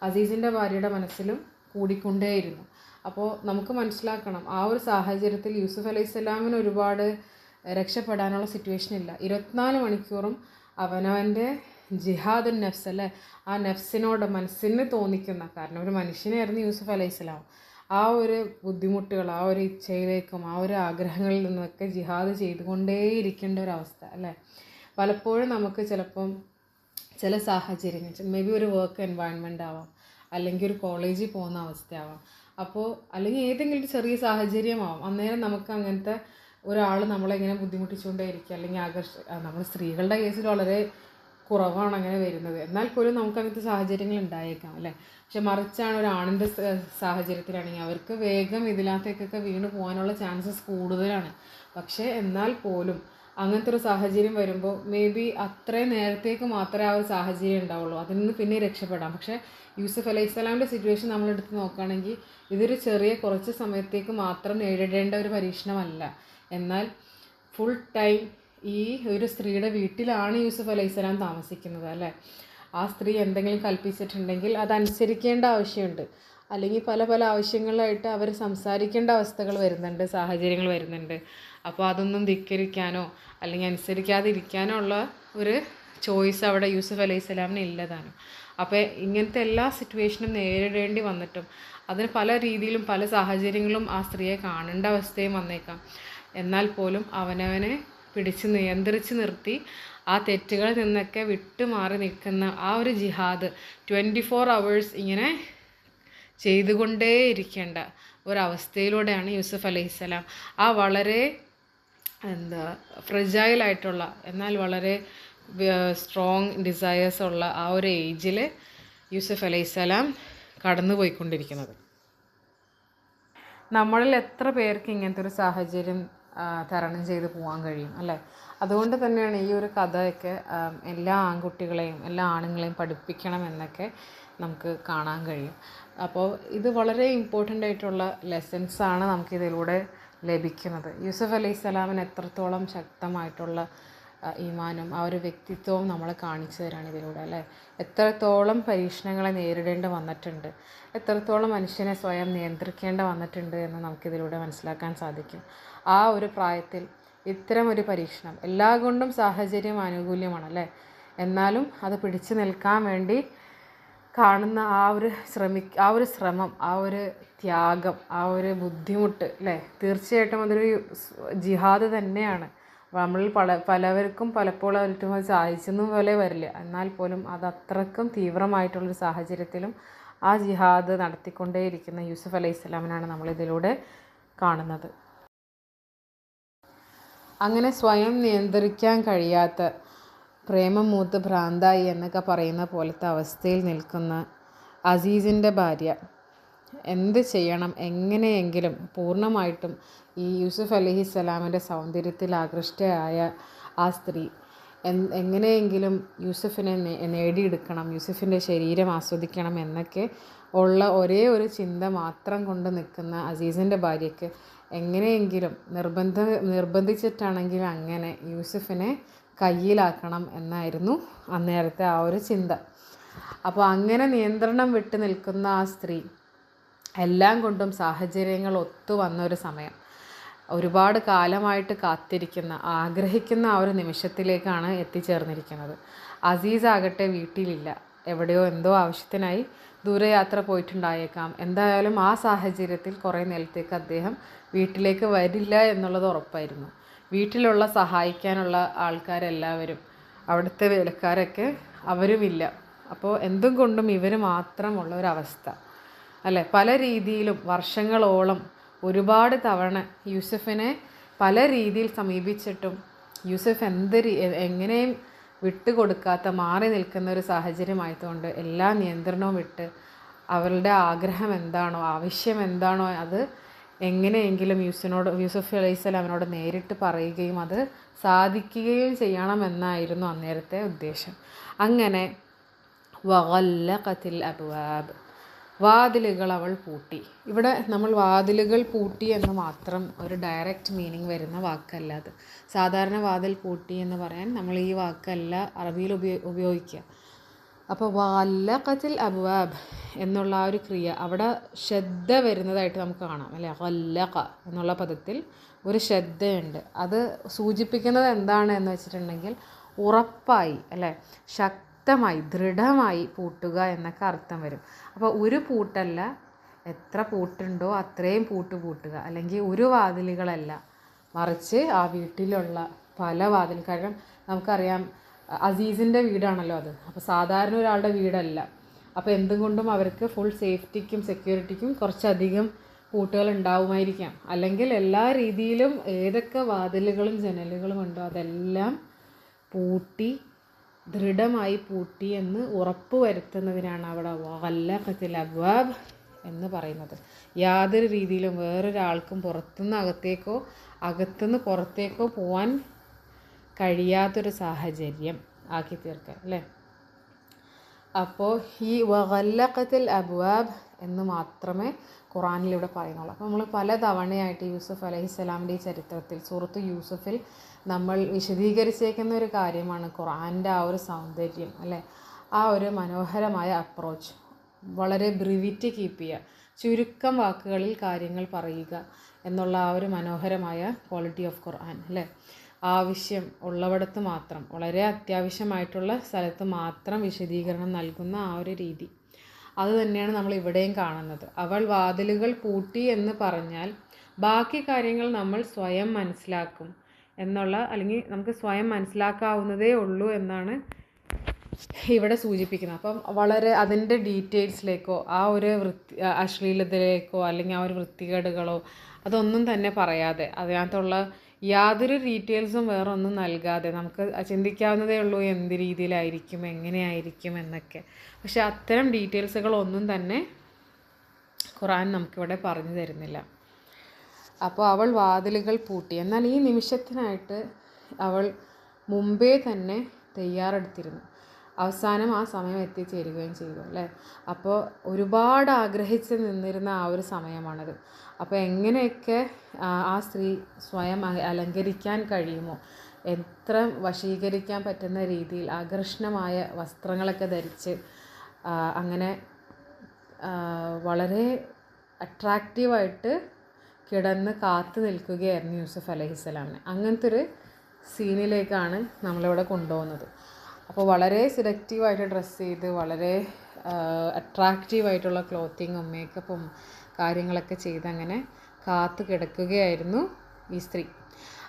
അസീസിൻ്റെ ഭാര്യയുടെ മനസ്സിലും കൂടിക്കൊണ്ടേയിരുന്നു. അപ്പോൾ നമുക്ക് മനസ്സിലാക്കണം, ആ ഒരു സാഹചര്യത്തിൽ യൂസുഫ് അലൈഹിസ്സലാമിന് ഒരുപാട് രക്ഷപ്പെടാനുള്ള സിറ്റുവേഷൻ ഇല്ല. 24 മണിക്കൂറും അവനവൻ്റെ ജിഹാദ് നഫ്സ് അല്ലേ, ആ നഫ്സിനോട് മനസ്സിന് തോന്നിക്കുന്ന, കാരണം ഒരു മനുഷ്യനായിരുന്നു യൂസുഫ് അലൈഹിസ്സലാം, ആ ഒരു ബുദ്ധിമുട്ടുകൾ, ആ ഒരു ഇച്ഛയിലേക്കും ആ ഒരു ആഗ്രഹങ്ങളിൽ നിന്നൊക്കെ ജിഹാദ് ചെയ്തുകൊണ്ടേയിരിക്കേണ്ട ഒരവസ്ഥ അല്ലേ. പലപ്പോഴും നമുക്ക് ചിലപ്പം ചില സാഹചര്യങ്ങൾ, മേ ബി ഒരു വർക്ക് എൻവയൺമെൻ്റ് ആവാം, അല്ലെങ്കിൽ ഒരു കോളേജിൽ പോകുന്ന അവസ്ഥയാവാം, അപ്പോൾ അല്ലെങ്കിൽ ഏതെങ്കിലും ഒരു ചെറിയ സാഹചര്യമാവാം, അന്നേരം നമുക്ക് അങ്ങനത്തെ ഒരാൾ നമ്മളെങ്ങനെ ബുദ്ധിമുട്ടിച്ചുകൊണ്ടേയിരിക്കുക, അല്ലെങ്കിൽ നമ്മൾ സ്ത്രീകളുടെ കേസിൽ വളരെ കുറവാണ് അങ്ങനെ വരുന്നത്, എന്നാൽ പോലും നമുക്ക് അങ്ങനത്തെ സാഹചര്യങ്ങൾ ഉണ്ടായേക്കാം അല്ലേ. പക്ഷെ മറിച്ചാണ് ഒരു ആണിൻ്റെ സാഹചര്യത്തിലാണെങ്കിൽ അവർക്ക് വേഗം ഇതിനകത്തേക്കൊക്കെ വീണ് പോകാനുള്ള ചാൻസസ് കൂടുതലാണ്. പക്ഷേ എന്നാൽ പോലും അങ്ങനത്തെ ഒരു സാഹചര്യം വരുമ്പോൾ മേ ബി അത്രയും നേരത്തേക്ക് മാത്രമേ ആ ഒരു സാഹചര്യം ഉണ്ടാവുള്ളൂ, അതിൽ നിന്ന് പിന്നെ രക്ഷപ്പെടാം. പക്ഷേ യൂസുഫ് അലൈഹിസ്സലാമിൻ്റെ സിറ്റുവേഷൻ നമ്മളെടുത്ത് നോക്കുകയാണെങ്കിൽ ഇതൊരു ചെറിയ കുറച്ച് സമയത്തേക്ക് മാത്രം നേരിടേണ്ട ഒരു പരീക്ഷണമല്ല. എന്നാൽ ഫുൾ ടൈം ഈ ഒരു സ്ത്രീയുടെ വീട്ടിലാണ് യൂസുഫ് അലൈഹിസ്സലാം താമസിക്കുന്നത് അല്ലേ. ആ സ്ത്രീ എന്തെങ്കിലും കൽപ്പിച്ചിട്ടുണ്ടെങ്കിൽ അതനുസരിക്കേണ്ട ആവശ്യമുണ്ട്, അല്ലെങ്കിൽ പല പല ആവശ്യങ്ങളായിട്ട് അവർ സംസാരിക്കേണ്ട അവസ്ഥകൾ വരുന്നുണ്ട്, സാഹചര്യങ്ങൾ വരുന്നുണ്ട്. അപ്പോൾ അതൊന്നും ധിക്കരിക്കാനോ അല്ലെങ്കിൽ അനുസരിക്കാതിരിക്കാനോ ഉള്ള ഒരു ചോയ്സ് അവിടെ യൂസുഫ് അലൈഹിസ്സലാമിന് ഇല്ലതാണ്. അപ്പോൾ ഇങ്ങനത്തെ എല്ലാ സിറ്റുവേഷനും നേരിടേണ്ടി വന്നിട്ടും അതിന് പല രീതിയിലും പല സാഹചര്യങ്ങളും ആ സ്ത്രീയെ കാണേണ്ട അവസ്ഥയും വന്നേക്കാം. എന്നാൽ പോലും അവനവനെ പിടിച്ച് നിയന്ത്രിച്ച് നിർത്തി ആ തെറ്റുകളിൽ നിന്നൊക്കെ വിട്ടുമാറി നിൽക്കുന്ന ആ ഒരു ജിഹാദ് 24 hours ഇങ്ങനെ ചെയ്തുകൊണ്ടേയിരിക്കേണ്ട ഒരവസ്ഥയിലൂടെയാണ് യൂസുഫ് അലൈഹിസ്സലാം ആ വളരെ ഫ്രജൈലായിട്ടുള്ള എന്നാൽ വളരെ സ്ട്രോങ് ഡിസയേഴ്സ് ഉള്ള ആ ഒരു ഏജിൽ യൂസുഫ് അലൈഹിസ്സലാം കടന്നു പോയിക്കൊണ്ടിരിക്കുന്നത്. നമ്മളിൽ എത്ര പേർക്ക് ഇങ്ങനത്തെ ഒരു സാഹചര്യം തരണം ചെയ്ത് പോകാൻ കഴിയും അല്ലേ. അതുകൊണ്ട് തന്നെയാണ് ഈ ഒരു കഥയൊക്കെ എല്ലാ ആൺകുട്ടികളെയും എല്ലാ ആണുങ്ങളെയും പഠിപ്പിക്കണം എന്നൊക്കെ നമുക്ക് കാണാൻ കഴിയും. അപ്പോൾ ഇത് വളരെ ഇമ്പോർട്ടൻ്റ് ആയിട്ടുള്ള ലെസൺസാണ് നമുക്കിതിലൂടെ ലഭിക്കുന്നത്. യൂസുഫ് അലൈഹിസ്സലാമിന് എത്രത്തോളം ശക്തമായിട്ടുള്ള ഈമാനും ആ ഒരു വ്യക്തിത്വവും നമ്മളെ കാണിച്ചു തരാണ് ഇതിലൂടെ അല്ലേ. എത്രത്തോളം പരീക്ഷണങ്ങളെ നേരിടേണ്ടി വന്നിട്ടുണ്ട്, എത്രത്തോളം മനുഷ്യനെ സ്വയം നിയന്ത്രിക്കേണ്ട വന്നിട്ടുണ്ട് എന്ന് നമുക്കിതിലൂടെ മനസ്സിലാക്കാൻ സാധിക്കും. ആ ഒരു പ്രായത്തിൽ ഇത്തരം ഒരു പരീക്ഷണം എല്ലാ കൊണ്ടും സാഹചര്യം അനുകൂല്യമാണ് അല്ലേ, എന്നാലും അത് പിടിച്ചു നിൽക്കാൻ വേണ്ടി കാണുന്ന ആ ഒരു ശ്രമം, ആ ഒരു ത്യാഗം, ആ ഒരു ബുദ്ധിമുട്ട് അല്ലേ, തീർച്ചയായിട്ടും അതൊരു ജിഹാദ് തന്നെയാണ്. നമ്മളിൽ പലവർക്കും പലപ്പോഴും അവർക്ക് അത് സാധിച്ചെന്നും പോലെ വരില്ല, എന്നാൽ പോലും അത് അത്രക്കും തീവ്രമായിട്ടുള്ളൊരു സാഹചര്യത്തിലും ആ ജിഹാദ് നടത്തിക്കൊണ്ടേയിരിക്കുന്ന യൂസുഫ് അലൈഹിസ്സലാമിനാണ് നമ്മളിതിലൂടെ കാണുന്നത്. അങ്ങനെ സ്വയം നിയന്ത്രിക്കാൻ കഴിയാത്ത പ്രേമം മൂത്ത് ഭ്രാന്തായി എന്നൊക്കെ പറയുന്ന പോലത്തെ അവസ്ഥയിൽ നിൽക്കുന്ന അസീസിൻ്റെ ഭാര്യ എന്ത് ചെയ്യണം, എങ്ങനെയെങ്കിലും പൂർണ്ണമായിട്ടും ഈ യൂസുഫ് അലൈഹിസ്സലാമിൻ്റെ സൗന്ദര്യത്തിൽ ആകൃഷ്ടയായ ആ സ്ത്രീ എങ്ങനെയെങ്കിലും യൂസുഫിനെ നേടിയെടുക്കണം, യൂസുഫിൻ്റെ ശരീരം ആസ്വദിക്കണം എന്നൊക്കെ ഉള്ള ഒരേ ഒരു ചിന്ത മാത്രം കൊണ്ട് നിൽക്കുന്ന അസീസിൻ്റെ ഭാര്യയ്ക്ക് എങ്ങനെയെങ്കിലും നിർബന്ധിച്ചിട്ടാണെങ്കിൽ അങ്ങനെ യൂസുഫിനെ കയ്യിലാക്കണം എന്നായിരുന്നു അന്നേരത്തെ ആ ഒരു ചിന്ത. അപ്പോൾ അങ്ങനെ നിയന്ത്രണം വിട്ട് നിൽക്കുന്ന ആ സ്ത്രീ എല്ലാം കൊണ്ടും സാഹചര്യങ്ങൾ ഒത്തു വന്നൊരു സമയം, ഒരുപാട് കാലമായിട്ട് കാത്തിരിക്കുന്ന ആഗ്രഹിക്കുന്ന ആ ഒരു നിമിഷത്തിലേക്കാണ് എത്തിച്ചേർന്നിരിക്കുന്നത്. അസീസ് ആകട്ടെ വീട്ടിലില്ല, എവിടെയോ എന്തോ ആവശ്യത്തിനായി ദൂരയാത്ര പോയിട്ടുണ്ടായേക്കാം. എന്തായാലും ആ സാഹചര്യത്തിൽ കുറേ നേരത്തേക്ക് അദ്ദേഹം വീട്ടിലേക്ക് വരില്ല എന്നുള്ളത് ഉറപ്പായിരുന്നു. വീട്ടിലുള്ള സഹായിക്കാനുള്ള ആൾക്കാരെല്ലാവരും, അവിടുത്തെ വേലക്കാരൊക്കെ അവരുമില്ല. അപ്പോൾ എന്തും കൊണ്ടും ഇവർ മാത്രമുള്ള ഒരവസ്ഥ അല്ലേ. പല രീതിയിലും വർഷങ്ങളോളം ഒരുപാട് തവണ യൂസുഫിനെ പല രീതിയിൽ സമീപിച്ചിട്ടും യൂസുഫ് എങ്ങനെയും വിട്ടുകൊടുക്കാത്ത മാറി നിൽക്കുന്ന ഒരു സാഹചര്യമായതുകൊണ്ട് എല്ലാ നിയന്ത്രണവും വിട്ട് അവരുടെ ആഗ്രഹം എന്താണോ ആവശ്യം എന്താണോ അത് എങ്ങനെയെങ്കിലും യൂസുഫ് അലൈഹിസ്സലാമിനോട് നേരിട്ട് പറയുകയും അത് സാധിക്കുകയും ചെയ്യണമെന്നായിരുന്നു അന്നേരത്തെ ഉദ്ദേശം. അങ്ങനെ വഗല്ലഖത്തിൽ അബ്വാബ്, വാതിലുകൾ അവൾ പൂട്ടി. ഇവിടെ നമ്മൾ വാതിലുകൾ പൂട്ടി എന്ന് മാത്രം ഒരു ഡയറക്റ്റ് മീനിങ് വരുന്ന വാക്കല്ല അത്. സാധാരണ വാതിൽ പൂട്ടി എന്ന് പറയാൻ നമ്മൾ ഈ വാക്കല്ല അറബിയിൽ ഉപയോഗിക്കുക. അപ്പോൾ വല്ലഖത്തിൽ അബ്വാബ് എന്നുള്ള ആ ഒരു ക്രിയ അവിടെ ശ്രദ്ധ വരുന്നതായിട്ട് നമുക്ക് കാണാം അല്ലേ. വല്ലഖ എന്നുള്ള പദത്തിൽ ഒരു ശ്രദ്ധയുണ്ട്. അത് സൂചിപ്പിക്കുന്നത് എന്താണ് എന്ന് വെച്ചിട്ടുണ്ടെങ്കിൽ ഉറപ്പായി അല്ലേ, ശക്തമായി ദൃഢമായി പൂട്ടുക എന്നൊക്കെ അർത്ഥം വരും. അപ്പോൾ ഒരു പൂട്ടല്ല, എത്ര പൂട്ടുണ്ടോ അത്രയും പൂട്ടുക. അല്ലെങ്കിൽ ഒരു വാതിലുകളല്ല, മറിച്ച് ആ വീട്ടിലുള്ള പല വാതിൽ. കാരണം നമുക്കറിയാം അസീസിൻ്റെ വീടാണല്ലോ അത്. അപ്പോൾ സാധാരണ ഒരാളുടെ വീടല്ല. അപ്പോൾ എന്തുകൊണ്ടും അവർക്ക് ഫുൾ സേഫ്റ്റിക്കും സെക്യൂരിറ്റിക്കും കുറച്ചധികം പൂട്ടുകൾ ഉണ്ടാവുമായിരിക്കാം. അല്ലെങ്കിൽ എല്ലാ രീതിയിലും ഏതൊക്കെ വാതിലുകളും ജനലുകളും ഉണ്ടോ അതെല്ലാം പൂട്ടി, ദൃഢമായി പൂട്ടി എന്ന് ഉറപ്പ് വരുത്തുന്നതിനാണ് അവിടെ വല്ലഖത്തിൽ അബ്വാബ് എന്ന് പറയുന്നത്. യാതൊരു രീതിയിലും വേറൊരാൾക്കും പുറത്തുനിന്ന് അകത്തേക്കോ അകത്തുനിന്ന് പുറത്തേക്കോ പോകാൻ കഴിയാത്തൊരു സാഹചര്യം ആക്കി തീർക്കാൻ അല്ലേ. അപ്പോൾ ഈ വല്ലഖത്തിൽ അബ്വാബ് എന്ന് മാത്രമേ ഖുറാനിലിവിടെ പറയുന്നുള്ളൂ. അപ്പോൾ നമ്മൾ പല തവണയായിട്ട് യൂസുഫ് അലൈഹിസ്സലാമിൻ്റെ ഈ ചരിത്രത്തിൽ സൂറത്ത് യൂസുഫിൽ നമ്മൾ വിശദീകരിച്ചേക്കുന്ന ഒരു കാര്യമാണ് ഖുറാൻ്റെ ആ ഒരു സൗന്ദര്യം അല്ലേ, ആ ഒരു മനോഹരമായ അപ്രോച്ച്. വളരെ ബ്രിവിറ്റി കീപ്പ് ചെയ്യുക, ചുരുക്കം വാക്കുകളിൽ കാര്യങ്ങൾ പറയുക എന്നുള്ള ആ ഒരു മനോഹരമായ ക്വാളിറ്റി ഓഫ് ഖുർആൻ അല്ലേ. ആവശ്യം ഉള്ളവിടത്ത് മാത്രം, വളരെ അത്യാവശ്യമായിട്ടുള്ള സ്ഥലത്ത് മാത്രം വിശദീകരണം നൽകുന്ന ആ ഒരു രീതി, അത് തന്നെയാണ് നമ്മൾ ഇവിടെയും കാണുന്നത്. അവൾ വാതിലുകൾ പൂട്ടി എന്ന് പറഞ്ഞാൽ ബാക്കി കാര്യങ്ങൾ നമ്മൾ സ്വയം മനസ്സിലാക്കും എന്നുള്ള, അല്ലെങ്കിൽ നമുക്ക് സ്വയം മനസ്സിലാക്കാവുന്നതേ ഉള്ളൂ എന്നാണ് ഇവിടെ സൂചിപ്പിക്കുന്നത്. അപ്പം വളരെ അതിൻ്റെ ഡീറ്റെയിൽസിലേക്കോ ആ ഒരു അശ്ലീലതയിലേക്കോ അല്ലെങ്കിൽ ആ ഒരു വൃത്തികേടുകളോ അതൊന്നും തന്നെ പറയാതെ, അതിനകത്തുള്ള യാതൊരു ഡീറ്റെയിൽസും വേറെ ഒന്നും നൽകാതെ നമുക്ക് ചിന്തിക്കാവുന്നതേ ഉള്ളൂ എന്ത് രീതിയിലായിരിക്കും, എങ്ങനെയായിരിക്കും എന്നൊക്കെ. പക്ഷെ അത്തരം ഡീറ്റെയിൽസുകളൊന്നും തന്നെ ഖുർആൻ നമുക്കിവിടെ പറഞ്ഞു തരുന്നില്ല. അപ്പോൾ അവൾ വാതിലുകൾ പൂട്ടി. എന്നാൽ ഈ നിമിഷത്തിനായിട്ട് അവൾ മുമ്പേ തന്നെ തയ്യാറെടുത്തിരുന്നു. അവസാനം ആ സമയം എത്തിച്ചേരുകയും ചെയ്തു അല്ലേ. അപ്പോൾ ഒരുപാട് ആഗ്രഹിച്ച് നിന്നിരുന്ന ആ ഒരു സമയമാണത്. അപ്പോൾ എങ്ങനെയൊക്കെ ആ സ്ത്രീ സ്വയം അലങ്കരിക്കാൻ കഴിയുമോ, എത്ര വശീകരിക്കാൻ പറ്റുന്ന രീതിയിൽ ആകർഷണമായ വസ്ത്രങ്ങളൊക്കെ ധരിച്ച് അങ്ങനെ വളരെ അട്രാക്റ്റീവായിട്ട് കിടന്ന് കാത്തു നിൽക്കുകയായിരുന്നു യൂസുഫ് അലൈഹിസ്സലാമിനെ. അങ്ങനത്തെ ഒരു സീനിലേക്കാണ് നമ്മളിവിടെ കൊണ്ടുപോകുന്നത്. അപ്പോൾ വളരെ സെലക്റ്റീവായിട്ട് ഡ്രസ്സ് ചെയ്ത് വളരെ അട്രാക്റ്റീവായിട്ടുള്ള ക്ലോത്തിങ്ങും മേക്കപ്പും കാര്യങ്ങളൊക്കെ ചെയ്ത് അങ്ങനെ കാത്തു കിടക്കുകയായിരുന്നു ഈ സ്ത്രീ.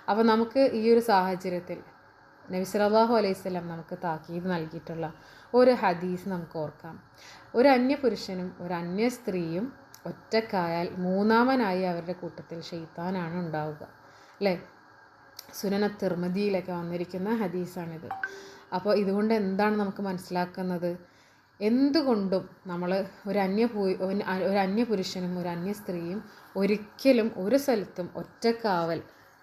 അപ്പോൾ നമുക്ക് ഈ ഒരു സാഹചര്യത്തിൽ നബി സല്ലല്ലാഹു അലൈഹി വസല്ലം നമുക്ക് താക്കീത് നൽകിയിട്ടുള്ള ഒരു ഹദീസ് നമുക്ക് ഓർക്കാം. ഒരു അന്യപുരുഷനും ഒരു അന്യ സ്ത്രീയും ഒറ്റക്കായാൽ മൂന്നാമനായി അവരുടെ കൂട്ടത്തിൽ ശൈത്താനാണ് ഉണ്ടാവുക അല്ലേ. സുനന തിർമിദിയിലൊക്കെ വന്നിരിക്കുന്ന ഹദീസാണിത്. അപ്പോൾ ഇതുകൊണ്ട് എന്താണ് നമുക്ക് മനസ്സിലാക്കുന്നത്? എന്തുകൊണ്ടും നമ്മൾ ഒരു അന്യപുരുഷനും ഒരു അന്യ സ്ത്രീയും ഒരിക്കലും ഒരു സ്ഥലത്തും ഒറ്റക്കാവൽ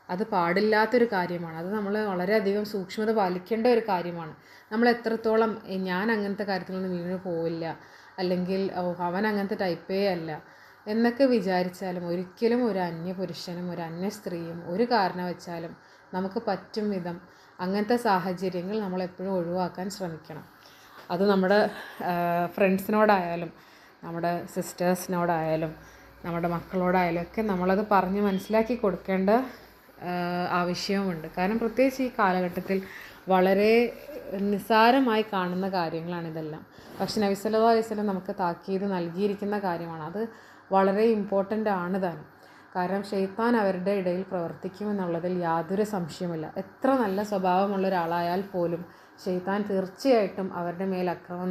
അത് പാടില്ലാത്തൊരു കാര്യമാണ്. അത് നമ്മൾ വളരെയധികം സൂക്ഷ്മത പാലിക്കേണ്ട ഒരു കാര്യമാണ്. നമ്മൾ എത്രത്തോളം ഞാൻ അങ്ങനത്തെ കാര്യത്തിലൊന്നും വീണ് പോവില്ല, അല്ലെങ്കിൽ അവൻ അങ്ങനത്തെ ടൈപ്പേ അല്ല എന്നൊക്കെ വിചാരിച്ചാലും ഒരിക്കലും ഒരു അന്യപുരുഷനും ഒരു അന്യ സ്ത്രീയും ഒരു കാരണവച്ചാലും നമുക്ക് പറ്റും വിധം അങ്ങനത്തെ സാഹചര്യങ്ങൾ നമ്മളെപ്പോഴും ഒഴിവാക്കാൻ ശ്രമിക്കണം. അത് നമ്മുടെ ഫ്രണ്ട്സിനോടായാലും നമ്മുടെ സിസ്റ്റേഴ്സിനോടായാലും നമ്മുടെ മക്കളോടായാലും ഒക്കെ നമ്മളത് പറഞ്ഞ് മനസ്സിലാക്കി കൊടുക്കേണ്ട ആവശ്യവുമുണ്ട്. കാരണം പ്രത്യേകിച്ച് ഈ കാലഘട്ടത്തിൽ വളരെ നിസ്സാരമായി കാണുന്ന കാര്യങ്ങളാണിതെല്ലാം. പക്ഷെ നബി സല്ലല്ലാഹു അലൈഹി വസല്ലം നമുക്ക് താക്കീത് നൽകിയിരിക്കുന്ന കാര്യമാണ്. അത് വളരെ ഇമ്പോർട്ടൻ്റ് ആണ് താനും. കാരണം ശൈത്താൻ അവരുടെ ഇടയിൽ പ്രവർത്തിക്കുമെന്നുള്ളതിൽ യാതൊരു സംശയമില്ല. എത്ര നല്ല സ്വഭാവമുള്ള ഒരാളായാൽ പോലും ശൈത്താൻ തീർച്ചയായിട്ടും അവരുടെ മേൽ അക്രമം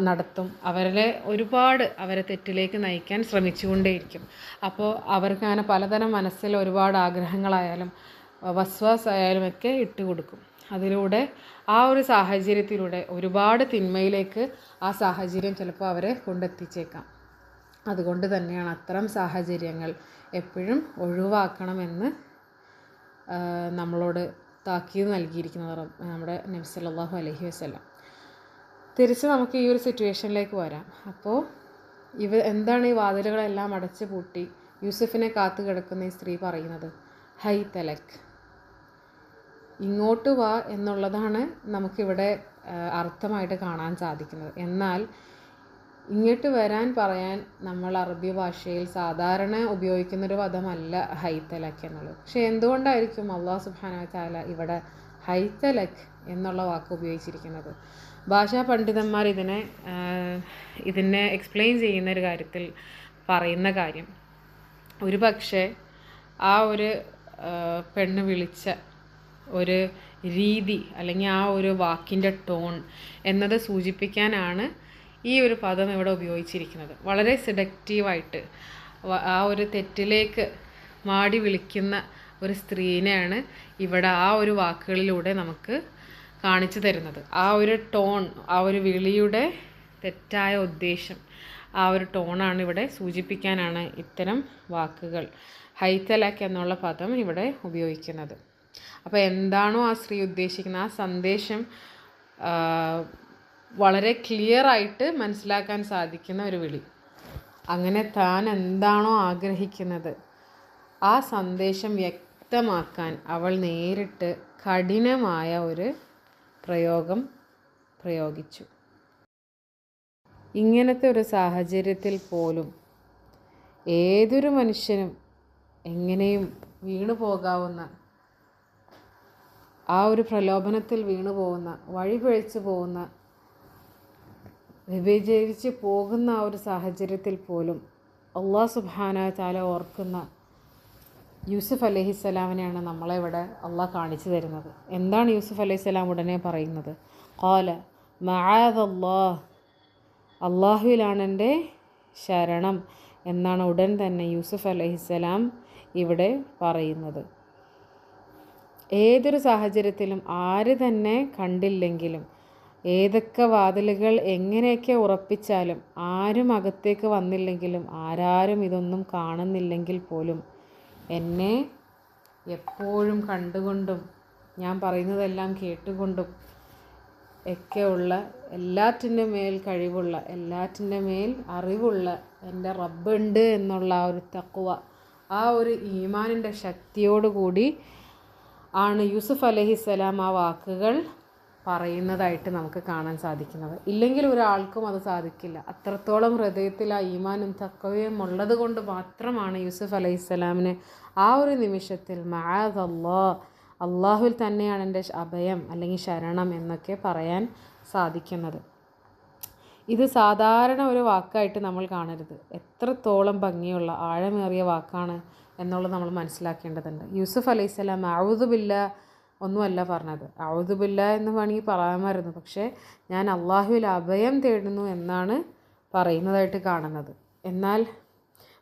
നടത്തും. അവരെ തെറ്റിലേക്ക് നയിക്കാൻ ശ്രമിച്ചുകൊണ്ടേയിരിക്കും. അപ്പോൾ അവർക്ക് അങ്ങനെ പലതരം മനസ്സിൽ ഒരുപാട് ആഗ്രഹങ്ങളായാലും വസ്വാസായാലും ഒക്കെ ഇട്ടുകൊടുക്കും. അതിലൂടെ ആ ഒരു സാഹചര്യത്തിലൂടെ ഒരുപാട് തിന്മയിലേക്ക് ആ സാഹചര്യം ചിലപ്പോൾ അവരെ കൊണ്ടെത്തിച്ചേക്കാം. അതുകൊണ്ട് തന്നെയാണ് അത്തരം സാഹചര്യങ്ങൾ എപ്പോഴും ഒഴിവാക്കണമെന്ന് നമ്മളോട് താക്കീത് നൽകിയിരിക്കുന്നത് നമ്മുടെ നബി സല്ലല്ലാഹു അലൈഹി വസല്ലം. തിരിച്ച് നമുക്ക് ഈ ഒരു സിറ്റുവേഷനിലേക്ക് വരാം. അപ്പോൾ എന്താണ് ഈ വാതിലുകളെല്ലാം അടച്ചു പൂട്ടി യൂസുഫിനെ കാത്തു കിടക്കുന്ന ഈ സ്ത്രീ പറയുന്നത്? ഹൈ തലക്, ഇങ്ങോട്ട് വാ എന്നുള്ളതാണ് നമുക്കിവിടെ അർത്ഥമായിട്ട് കാണാൻ സാധിക്കുന്നത്. എന്നാൽ ഇങ്ങോട്ട് വരാൻ പറയാൻ നമ്മൾ അറബി ഭാഷയിൽ സാധാരണ ഉപയോഗിക്കുന്നൊരു പദമല്ല ഹൈത്തലക് എന്നുള്ളത്. പക്ഷെ എന്തുകൊണ്ടായിരിക്കും അള്ളാഹു സുബ്ഹാനഹു വ തആല ഇവിടെ ഹൈത്തലക് എന്നുള്ള വാക്ക് ഉപയോഗിച്ചിരിക്കുന്നത്? ഭാഷാ പണ്ഡിതന്മാർ ഇതിനെ എക്സ്പ്ലെയിൻ ചെയ്യുന്ന ഒരു കാര്യത്തിൽ പറയുന്ന കാര്യം, ഒരു പക്ഷേ ആ ഒരു പെണ്ണ് വിളിച്ച ഒരു രീതി അല്ലെങ്കിൽ ആ ഒരു വാക്കിൻ്റെ ടോൺ എന്നത് സൂചിപ്പിക്കാനാണ് ഈ ഒരു പദം ഇവിടെ ഉപയോഗിച്ചിരിക്കുന്നത്. വളരെ സെഡക്റ്റീവായിട്ട് ആ ഒരു തെറ്റിലേക്ക് മാടി വിളിക്കുന്ന ഒരു സ്ത്രീനെയാണ് ഇവിടെ ആ ഒരു വാക്കുകളിലൂടെ നമുക്ക് കാണിച്ചു തരുന്നത്. ആ ഒരു ടോൺ, ആ ഒരു വിളിയുടെ തെറ്റായ ഉദ്ദേശം, ആ ഒരു ടോണാണ് ഇവിടെ സൂചിപ്പിക്കാനാണ് ഇത്തരം വാക്കുകൾ ഹൈത്തലക് എന്നുള്ള പദം ഇവിടെ ഉപയോഗിക്കുന്നത്. അപ്പോൾ എന്താണോ ആ സ്ത്രീ ഉദ്ദേശിക്കുന്നത്, ആ സന്ദേശം വളരെ ക്ലിയറായിട്ട് മനസ്സിലാക്കാൻ സാധിക്കുന്ന ഒരു വിളി. അങ്ങനെ താൻ എന്താണോ ആഗ്രഹിക്കുന്നത് ആ സന്ദേശം വ്യക്തമാക്കാൻ അവൾ നേരിട്ട് കഠിനമായ ഒരു പ്രയോഗം പ്രയോഗിച്ചു. ഇങ്ങനത്തെ ഒരു സാഹചര്യത്തിൽ പോലും ഏതൊരു മനുഷ്യനും എങ്ങനെയും വീണു പോകാവുന്ന, ആ ഒരു പ്രലോഭനത്തിൽ വീണു പോകുന്ന, വഴിപിഴച്ചു പോകുന്ന, വിഭജിച്ച് പോകുന്ന ആ ഒരു സാഹചര്യത്തിൽ പോലും അള്ളാഹു സുബ്ഹാനഹു വ തആല ഓർക്കുന്ന യൂസുഫ് അലൈഹിസ്സലാമിനെയാണ് നമ്മളെവിടെ അള്ളാഹ് കാണിച്ചു തരുന്നത്. എന്താണ് യൂസുഫ് അലൈഹിസ്സലാം ഉടനെ പറയുന്നത്? ഖാല മഅദല്ലാഹ്, അള്ളാഹുവിലാണ് എൻ്റെ ശരണം എന്നാണ് ഉടൻ തന്നെ യൂസുഫ് അലൈഹിസ്സലാം ഇവിടെ പറയുന്നത്. ഏതൊരു സാഹചര്യത്തിലും ആര് തന്നെ കണ്ടില്ലെങ്കിലും, ഏതൊക്കെ വാതിലുകൾ എങ്ങനെയൊക്കെ ഉറപ്പിച്ചാലും, ആരും അകത്തേക്ക് വന്നില്ലെങ്കിലും, ആരാരും ഇതൊന്നും കാണുന്നില്ലെങ്കിൽ പോലും എന്നെ എപ്പോഴും കണ്ടുകൊണ്ടും ഞാൻ പറയുന്നതെല്ലാം കേട്ടുകൊണ്ടും ഒക്കെയുള്ള, എല്ലാറ്റിൻ്റെ മേൽ കഴിവുള്ള, എല്ലാറ്റിൻ്റെ മേൽ അറിവുള്ള എൻ്റെ റബ്ബുണ്ട് എന്നുള്ള ആ ഒരു തഖ്വ, ആ ഒരു ഈമാനിൻ്റെ ശക്തിയോടുകൂടി ആണ് യൂസുഫ് അലൈഹിസ്സലാം ആ വാക്കുകൾ പറയുന്നതായിട്ട് നമുക്ക് കാണാൻ സാധിക്കുന്നത്. ഇല്ലെങ്കിൽ ഒരാൾക്കും അത് സാധിക്കില്ല. അത്രത്തോളം ഹൃദയത്തിൽ ആ ഈമാനും തഖ്വയും ഉള്ളത് കൊണ്ട് മാത്രമാണ് യൂസുഫ് അലൈഹിസ്സലാമിന് ആ ഒരു നിമിഷത്തിൽ മഅദല്ലാഹ്, അള്ളാഹുവിൽ തന്നെയാണ് എൻ്റെ അഭയം അല്ലെങ്കിൽ ശരണം എന്നൊക്കെ പറയാൻ സാധിക്കുന്നത്. ഇത് സാധാരണ ഒരു വാക്കായിട്ട് നമ്മൾ കാണരുത്. എത്രത്തോളം ഭംഗിയുള്ള ആഴമേറിയ വാക്കാണ് എന്നുള്ളത് നമ്മൾ മനസ്സിലാക്കേണ്ടതുണ്ട്. യൂസുഫ് അലൈഹിസ്സലാം അഊദു ബില്ലാഹ് ഒന്നുമല്ല പറഞ്ഞത്. അഊദു ബില്ലാഹ് എന്ന് വേണമെങ്കിൽ പറയാമായിരുന്നു, പക്ഷേ ഞാൻ അള്ളാഹുവിൽ അഭയം തേടുന്നു എന്നാണ് പറയുന്നതായിട്ട് കാണുന്നത്. എന്നാൽ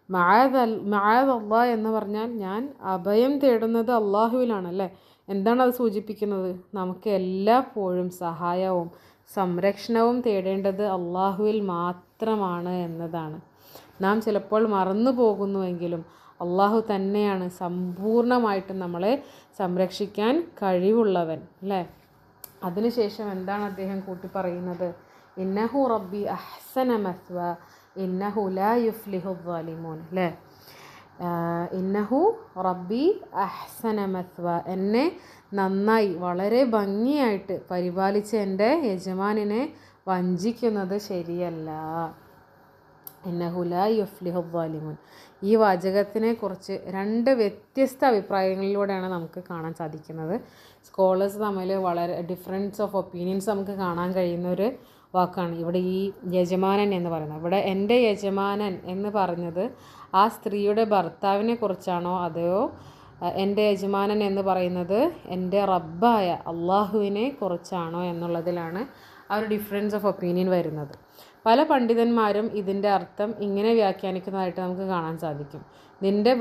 മഅദല്ലാഹ് എന്ന് പറഞ്ഞാൽ ഞാൻ അഭയം തേടുന്നത് അള്ളാഹുവിലാണല്ലേ. എന്താണ് അത് സൂചിപ്പിക്കുന്നത്? നമുക്ക് എല്ലായ്പ്പോഴും സഹായവും സംരക്ഷണവും തേടേണ്ടത് അള്ളാഹുവിൽ മാത്രമാണ് എന്നതാണ്. നാം ചിലപ്പോൾ മറന്നു പോകുന്നുവെങ്കിലും അള്ളാഹു തന്നെയാണ് സമ്പൂർണ്ണമായിട്ടും നമ്മളെ സംരക്ഷിക്കാൻ കഴിവുള്ളവൻ, അല്ലേ. അതിനുശേഷം എന്താണ് അദ്ദേഹം കൂട്ടി പറയുന്നത്? ഇന്നഹു റബ്ബി അഹ്സന മസ്വ ഇന്നഹു ലാ യുഫ്ലിഹു ളാലിമൂൻ, അല്ലേ. ഇന്നഹു റബ്ബി അഹ്സന മസ്വ, എന്നെ നന്നായി വളരെ ഭംഗിയായിട്ട് പരിപാലിച്ച എൻ്റെ യജമാനിനെ വഞ്ചിക്കുന്നത് ശരിയല്ല. ഇന്നഹു ലാ യുഫ്ലിഹു ളാലിമൂൻ. ഈ വാചകത്തിനെ കുറിച്ച് രണ്ട് വ്യത്യസ്ത അഭിപ്രായങ്ങളിലൂടെയാണ് നമുക്ക് കാണാൻ സാധിക്കുന്നത്. സ്കോളേഴ്സ് തമ്മിൽ വളരെ ഡിഫറൻസ് ഓഫ് ഒപ്പീനിയൻസ് നമുക്ക് കാണാൻ കഴിയുന്ന ഒരു വാക്കാണ് ഇവിടെ ഈ യജമാനൻ എന്ന് പറയുന്നത്. ഇവിടെ എൻ്റെ യജമാനൻ എന്ന് പറഞ്ഞത് ആ സ്ത്രീയുടെ ഭർത്താവിനെ കുറിച്ചാണോ അതെയോ എൻ്റെ യജമാനൻ എന്ന് പറയുന്നത് എൻ്റെ റബ്ബായ അള്ളാഹുവിനെ കുറിച്ചാണോ എന്നുള്ളതിലാണ് ആ ഒരു ഡിഫറൻസ് ഓഫ് ഒപ്പീനിയൻ വരുന്നത്. പല പണ്ഡിതന്മാരും ഇതിൻ്റെ അർത്ഥം ഇങ്ങനെ വ്യാഖ്യാനിക്കുന്നതായിട്ട് നമുക്ക് കാണാൻ സാധിക്കും. നിൻ്റെ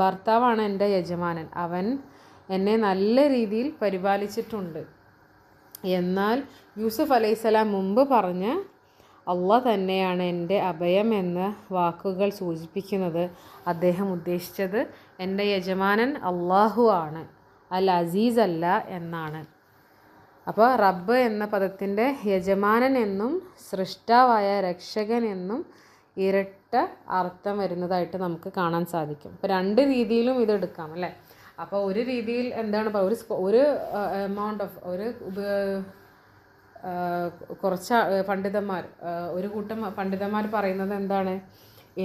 ഭർത്താവാണ് എൻ്റെ യജമാനൻ, അവൻ എന്നെ നല്ല രീതിയിൽ പരിപാലിച്ചിട്ടുണ്ട്. എന്നാൽ യൂസുഫ് അലൈഹിസ്സലാം മുമ്പ് പറഞ്ഞ അള്ളാഹ് തന്നെയാണ് എൻ്റെ അഭയം എന്ന വാക്കുകൾ സൂചിപ്പിക്കുന്നത്. അദ്ദേഹം ഉദ്ദേശിച്ചത് എൻ്റെ യജമാനൻ അള്ളാഹു ആണ്, അൽ അസീസ് അല്ല എന്നാണ്. അപ്പോൾ റബ്ബ് എന്ന പദത്തിൻ്റെ യജമാനൻ എന്നും സൃഷ്ടാവായ രക്ഷകൻ എന്നും ഇരട്ട അർത്ഥം വരുന്നതായിട്ട് നമുക്ക് കാണാൻ സാധിക്കും. ഇപ്പോൾ രണ്ട് രീതിയിലും ഇത് എടുക്കാം അല്ലേ. അപ്പോൾ ഒരു രീതിയിൽ എന്താണ് ഒരു എമൗണ്ട് ഓഫ് കുറച്ച് പണ്ഡിതന്മാർ ഒരു കൂട്ടം പണ്ഡിതന്മാർ പറയുന്നത് എന്താണ്,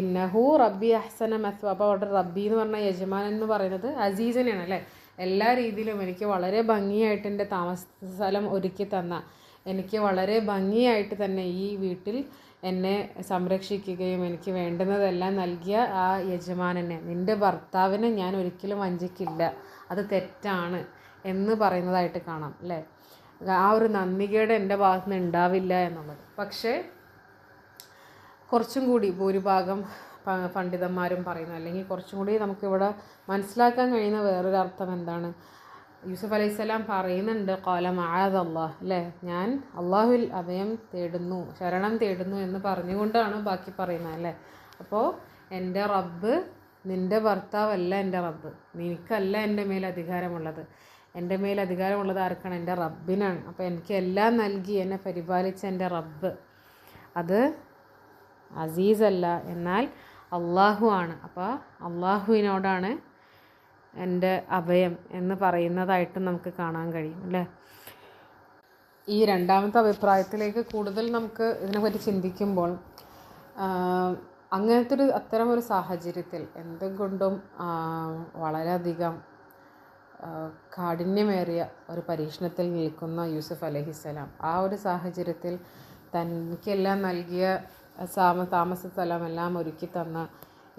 ഇന്നഹു റബ്ബി അഹ്സന മസ്വ. അപ്പോൾ അവിടെ റബ്ബി എന്ന് പറഞ്ഞ യജമാനൻ എന്ന് പറയുന്നത് അസീസിനെയാണ് അല്ലേ. എല്ലാ രീതിയിലും എനിക്ക് വളരെ ഭംഗിയായിട്ട് എൻ്റെ താമസ സ്ഥലം ഒരുക്കി തന്ന, എനിക്ക് വളരെ ഭംഗിയായിട്ട് തന്നെ ഈ വീട്ടിൽ എന്നെ സംരക്ഷിക്കുകയും എനിക്ക് വേണ്ടുന്നതെല്ലാം നൽകിയ ആ യജമാനനെ, നിൻ്റെ ഭർത്താവിനെ ഞാൻ ഒരിക്കലും വഞ്ചിക്കില്ല, അത് തെറ്റാണ് എന്ന് പറയുന്നതായിട്ട് കാണാം അല്ലേ. ആ ഒരു നന്ദികേട് എൻ്റെ ഭാഗത്ത് നിന്ന് ഉണ്ടാവില്ല എന്നുള്ളത്. പക്ഷേ കുറച്ചും കൂടി ഭൂരിഭാഗം പണ്ഡിതന്മാരും പറയുന്നു, അല്ലെങ്കിൽ കുറച്ചും കൂടി നമുക്കിവിടെ മനസ്സിലാക്കാൻ കഴിയുന്ന വേറൊരു അർത്ഥം എന്താണ്, യൂസുഫ് അലൈഹിസ്സലാം പറയുന്നുണ്ട് ഖാല മഅദല്ലാഹ് അല്ലേ, ഞാൻ അള്ളാഹുവിൽ അഭയം തേടുന്നു, ശരണം തേടുന്നു എന്ന് പറഞ്ഞുകൊണ്ടാണ് ബാക്കി പറയുന്നത് അല്ലേ. അപ്പോൾ എൻ്റെ റബ്ബ് നിൻ്റെ ഭർത്താവല്ല, എൻ്റെ റബ്ബ് നിനക്കല്ല എൻ്റെ മേൽ അധികാരമുള്ളത്, എൻ്റെ മേൽ അധികാരമുള്ളത് ആർക്കാണ്, എൻ്റെ റബ്ബിനാണ്. അപ്പോൾ എനിക്ക് എല്ലാം നൽകി എന്നെ പരിപാലിച്ച എൻ്റെ റബ്ബ് അത് അസീസല്ല, എന്നാൽ അള്ളാഹു ആണ്. അപ്പോൾ അള്ളാഹുവിനോടാണ് എൻ്റെ അഭയം എന്ന് പറയുന്നതായിട്ട് നമുക്ക് കാണാൻ കഴിയും അല്ലേ. ഈ രണ്ടാമത്തെ അഭിപ്രായത്തിലേക്ക് കൂടുതൽ നമുക്ക് ഇതിനെപ്പറ്റി ചിന്തിക്കുമ്പോൾ അത്തരമൊരു സാഹചര്യത്തിൽ എന്തുകൊണ്ടും വളരെയധികം കാഠിന്യമേറിയ ഒരു പരീക്ഷണത്തിൽ നിൽക്കുന്ന യൂസുഫ് അലൈഹിസ്സലാം ആ ഒരു സാഹചര്യത്തിൽ തനിക്കെല്ലാം നൽകിയ താമസ സ്ഥലമെല്ലാം ഒരുക്കി തന്ന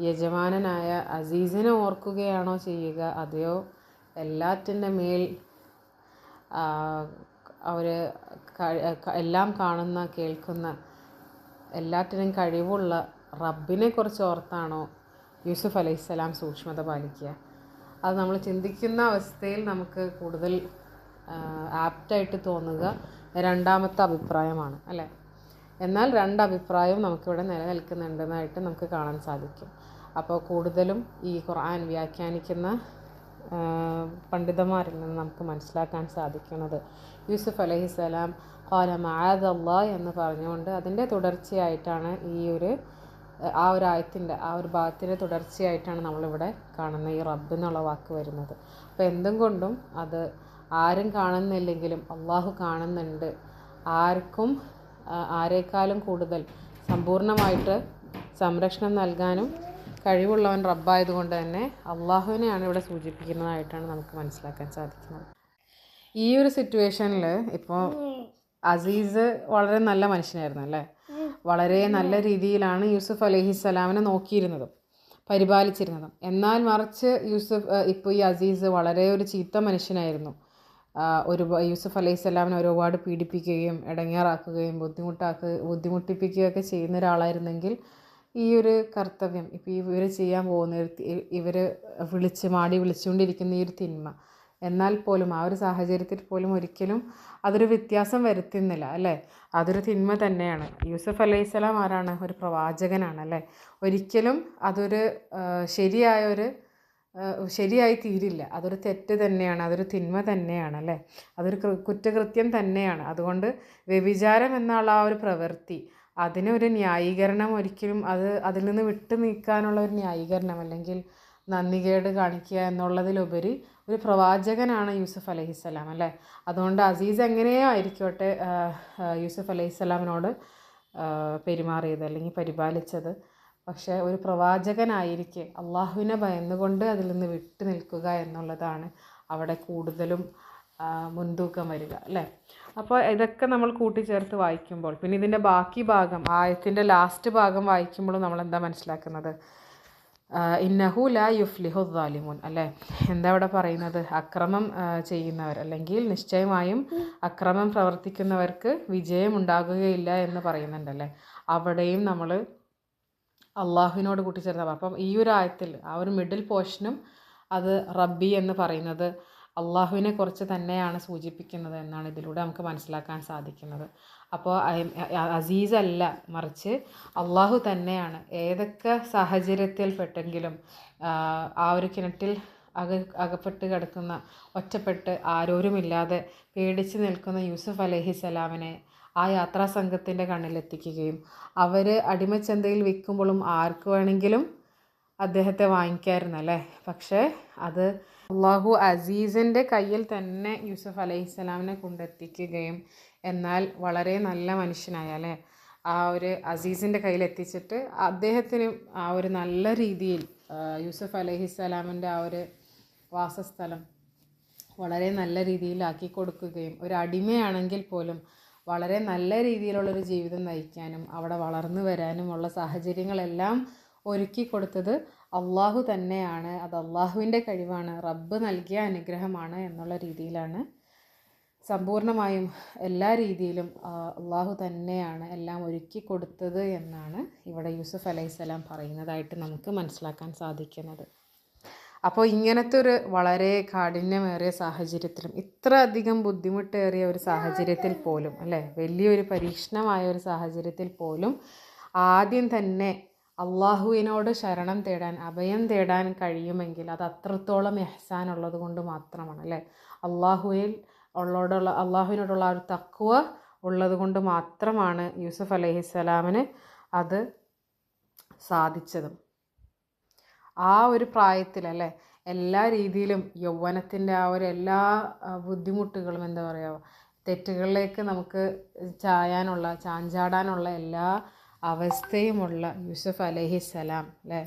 യജമാനനായ അസീസിനെ ഓർക്കുകയാണോ ചെയ്യുക, അതെയോ എല്ലാറ്റിൻ്റെ മേൽ അവർ എല്ലാം കാണുന്ന കേൾക്കുന്ന എല്ലാറ്റിനും കഴിവുള്ള റബ്ബിനെ കുറിച്ച് ഓർത്താണോ യൂസുഫ് അലൈഹിസ്സലാം സൂക്ഷ്മത പാലിക്കുക? അത് നമ്മൾ ചിന്തിക്കുന്ന അവസ്ഥയിൽ നമുക്ക് കൂടുതൽ ആപ്റ്റായിട്ട് തോന്നുക രണ്ടാമത്തെ അഭിപ്രായമാണ് അല്ലേ. എന്നാൽ രണ്ടഭിപ്രായവും നമുക്കിവിടെ നിലനിൽക്കുന്നുണ്ടെന്നായിട്ട് നമുക്ക് കാണാൻ സാധിക്കും. അപ്പോൾ കൂടുതലും ഈ ഖുർആൻ വ്യാഖ്യാനിക്കുന്ന പണ്ഡിതന്മാരിൽ നിന്ന് നമുക്ക് മനസ്സിലാക്കാൻ സാധിക്കുന്നത് യൂസുഫ് അലൈഹിസ്സലാം ഖാല മഅദല്ലാഹ് എന്ന് പറഞ്ഞുകൊണ്ട് അതിൻ്റെ തുടർച്ചയായിട്ടാണ് ആ ഒരു ആയത്തിൻ്റെ ആ ഒരു ഭാഗത്തിൻ്റെ തുടർച്ചയായിട്ടാണ് നമ്മളിവിടെ കാണുന്ന ഈ റബ്ബ് എന്നുള്ള വാക്ക് വരുന്നത്. അപ്പോൾ എന്തും കൊണ്ടും അത് ആരും കാണുന്നില്ലെങ്കിലും അള്ളാഹു കാണുന്നുണ്ട്. ആരേക്കാളും കൂടുതൽ സമ്പൂർണ്ണമായിട്ട് സംരക്ഷണം നൽകാനും കഴിവുള്ളവൻ റബ്ബായതുകൊണ്ട് തന്നെ അള്ളാഹുവിനെയാണ് ഇവിടെ സൂചിപ്പിക്കുന്നതായിട്ടാണ് നമുക്ക് മനസ്സിലാക്കാൻ സാധിക്കുന്നത്. ഈ ഒരു സിറ്റുവേഷനിൽ ഇപ്പോൾ അസീസ് വളരെ നല്ല മനുഷ്യനായിരുന്നു അല്ലേ. വളരെ നല്ല രീതിയിലാണ് യൂസുഫ് അലൈഹിസ്സലാമിനെ നോക്കിയിരുന്നതും പരിപാലിച്ചിരുന്നതും. എന്നാൽ മറിച്ച് ഇപ്പോൾ ഈ അസീസ് വളരെ ഒരു ചീത്ത മനുഷ്യനായിരുന്നു. യൂസുഫ് അലൈഹിസ്സലാമിനെ ഒരുപാട് പീഡിപ്പിക്കുകയും ഇടങ്ങേറാക്കുകയും ബുദ്ധിമുട്ടിപ്പിക്കുകയൊക്കെ ചെയ്യുന്ന ഒരാളായിരുന്നെങ്കിൽ ഈ ഒരു കർത്തവ്യം ഇപ്പോൾ ഇവർ ചെയ്യാൻ പോകുന്ന ഇവർ വിളിച്ചുകൊണ്ടിരിക്കുന്ന ഈ ഒരു തിന്മ, എന്നാൽ പോലും ആ ഒരു സാഹചര്യത്തിൽ പോലും ഒരിക്കലും അതൊരു വ്യത്യാസം വരുത്തുന്നില്ല അല്ലേ. അതൊരു തിന്മ തന്നെയാണ്. യൂസുഫ് അലൈഹിസ്സലാം ആരാണ്? ഒരു പ്രവാചകനാണ് അല്ലേ. ഒരിക്കലും അതൊരു ശരിയായി തീരില്ല. അതൊരു തെറ്റ് തന്നെയാണ്, അതൊരു തിന്മ തന്നെയാണ് അല്ലേ. അതൊരു കുറ്റകൃത്യം തന്നെയാണ്. അതുകൊണ്ട് വ്യഭിചാരം എന്നുള്ള ആ ഒരു പ്രവൃത്തി, അതിനൊരു ന്യായീകരണം ഒരിക്കലും അതിൽ നിന്ന് വിട്ടു നിൽക്കാനുള്ള ഒരു ന്യായീകരണം അല്ലെങ്കിൽ നന്ദികേട് കാണിക്കുക എന്നുള്ളതിലുപരി ഒരു പ്രവാചകനാണ് യൂസുഫ് അലൈഹിസ്സലാം അല്ലേ. അതുകൊണ്ട് അസീസ് എങ്ങനെയോ ആയിരിക്കട്ടെ യൂസുഫ് അലൈഹിസ്സലാമിനോട് പെരുമാറിയത് അല്ലെങ്കിൽ പരിപാലിച്ചത്, പക്ഷേ ഒരു പ്രവാചകനായിരിക്കെ അള്ളാഹുവിനെ ഭയന്നുകൊണ്ട് അതിൽ നിന്ന് വിട്ടു നിൽക്കുക എന്നുള്ളതാണ് അവിടെ കൂടുതലും മുൻതൂക്കം വരിക അല്ലേ. അപ്പോൾ ഇതൊക്കെ നമ്മൾ കൂട്ടിച്ചേർത്ത് വായിക്കുമ്പോൾ, പിന്നെ ഇതിൻ്റെ ബാക്കി ഭാഗം ആയത്തിൻ്റെ ലാസ്റ്റ് ഭാഗം വായിക്കുമ്പോഴും നമ്മൾ എന്താ മനസ്സിലാക്കുന്നത്? ഇന്നഹു ലാ യുഫ്ലിഹു ദ്ദാലിമൂൻ അല്ലേ. എന്താ ഇവിടെ പറയുന്നത്? അക്രമം ചെയ്യുന്നവർ അല്ലെങ്കിൽ നിശ്ചയമായും അക്രമം പ്രവർത്തിക്കുന്നവർക്ക് വിജയം ഉണ്ടാകുകയില്ല എന്ന് പറയുന്നുണ്ടല്ലേ. അവിടെയും നമ്മൾ അള്ളാഹുവിനോട് കൂട്ടിച്ചേർത്ത അപ്പം ഈ ഒരു ആയത്തിൽ ആ ഒരു മിഡിൽ പോർഷനും അത് റബ്ബി എന്ന് പറയുന്നത് അള്ളാഹുവിനെ കുറിച്ച് തന്നെയാണ് സൂചിപ്പിക്കുന്നത് എന്നാണ് ഇതിലൂടെ നമുക്ക് മനസ്സിലാക്കാൻ സാധിക്കുന്നത്. അപ്പോൾ അസീസ് അല്ല, മറിച്ച് അള്ളാഹു തന്നെയാണ്. ഏതൊക്കെ സാഹചര്യത്തിൽ പെട്ടെങ്കിലും ആ ഒരു കിണറ്റിൽ അകപ്പെട്ട് കിടക്കുന്ന, ഒറ്റപ്പെട്ട് ആരോരുമില്ലാതെ പേടിച്ച് നിൽക്കുന്ന യൂസുഫ് അലൈഹിസ്സലാമിനെ ആ യാത്രാ സംഘത്തിൻ്റെ കണ്ണിലെത്തിക്കുകയും അവർ അടിമച്ചന്തയിൽ വിൽക്കുമ്പോഴും ആർക്ക് വേണമെങ്കിലും അദ്ദേഹത്തെ വാങ്ങിക്കാമായിരുന്നല്ലേ. പക്ഷേ അത് അള്ളാഹു അസീസിൻ്റെ കയ്യിൽ തന്നെ യൂസുഫ് അലൈഹിസ്സലാമിനെ കൊണ്ടെത്തിക്കുകയും എന്നാൽ വളരെ നല്ല മനുഷ്യനായ അല്ലേ ആ ഒരു അസീസിൻ്റെ കയ്യിലെത്തിച്ചിട്ട് അദ്ദേഹത്തിന് ആ ഒരു നല്ല രീതിയിൽ യൂസുഫ് അലൈഹിസ്സലാമിൻ്റെ ആ ഒരു വാസസ്ഥലം വളരെ നല്ല രീതിയിലാക്കി കൊടുക്കുകയും ഒരു അടിമയാണെങ്കിൽ പോലും വളരെ നല്ല രീതിയിലുള്ളൊരു ജീവിതം നയിക്കാനും അവിടെ വളർന്നു വരാനുമുള്ള സാഹചര്യങ്ങളെല്ലാം ഒരുക്കി കൊടുത്തത് അള്ളാഹു തന്നെയാണ്. അത് അള്ളാഹുവിൻ്റെ കഴിവാണ്, റബ്ബ് നൽകിയ അനുഗ്രഹമാണ് എന്നുള്ള രീതിയിലാണ് സമ്പൂർണ്ണമായും എല്ലാ രീതിയിലും അള്ളാഹു തന്നെയാണ് എല്ലാം ഒരുക്കി കൊടുത്തത് എന്നാണ് ഇവിടെ യൂസുഫ് അലൈഹിസ്സലാം പറയുന്നതായിട്ട് നമുക്ക് മനസ്സിലാക്കാൻ സാധിക്കുന്നത്. അപ്പോൾ ഇങ്ങനത്തെ ഒരു വളരെ കാഠിന്യമേറിയ സാഹചര്യത്തിലും ഇത്ര അധികം ബുദ്ധിമുട്ടേറിയ ഒരു സാഹചര്യത്തിൽ പോലും അല്ലേ, വലിയൊരു പരീക്ഷണമായ ഒരു സാഹചര്യത്തിൽ പോലും ആദ്യം തന്നെ അള്ളാഹുവിനോട് ശരണം തേടാൻ, അഭയം തേടാൻ കഴിയുമെങ്കിൽ അത് അത്രത്തോളം ഇഹ്സാൻ ഉള്ളത് കൊണ്ട് മാത്രമാണ് അല്ലേ. അള്ളാഹുവിനോടുള്ള ഒരു തഖ്വ ഉള്ളത് കൊണ്ട് മാത്രമാണ് യൂസുഫ് അലൈഹിസ്സലാമിന് അത് സാധിച്ചതും. ആ ഒരു പ്രായത്തിലല്ലേ എല്ലാ രീതിയിലും യൗവനത്തിൻ്റെ ആ ഒരു എല്ലാ ബുദ്ധിമുട്ടുകളും എന്താ പറയുക, തെറ്റുകളിലേക്ക് നമുക്ക് ചാഞ്ചാടാനുള്ള എല്ലാ അവസ്ഥയുമുള്ള യൂസുഫ് അലൈഹിസ്സലാം അല്ലേ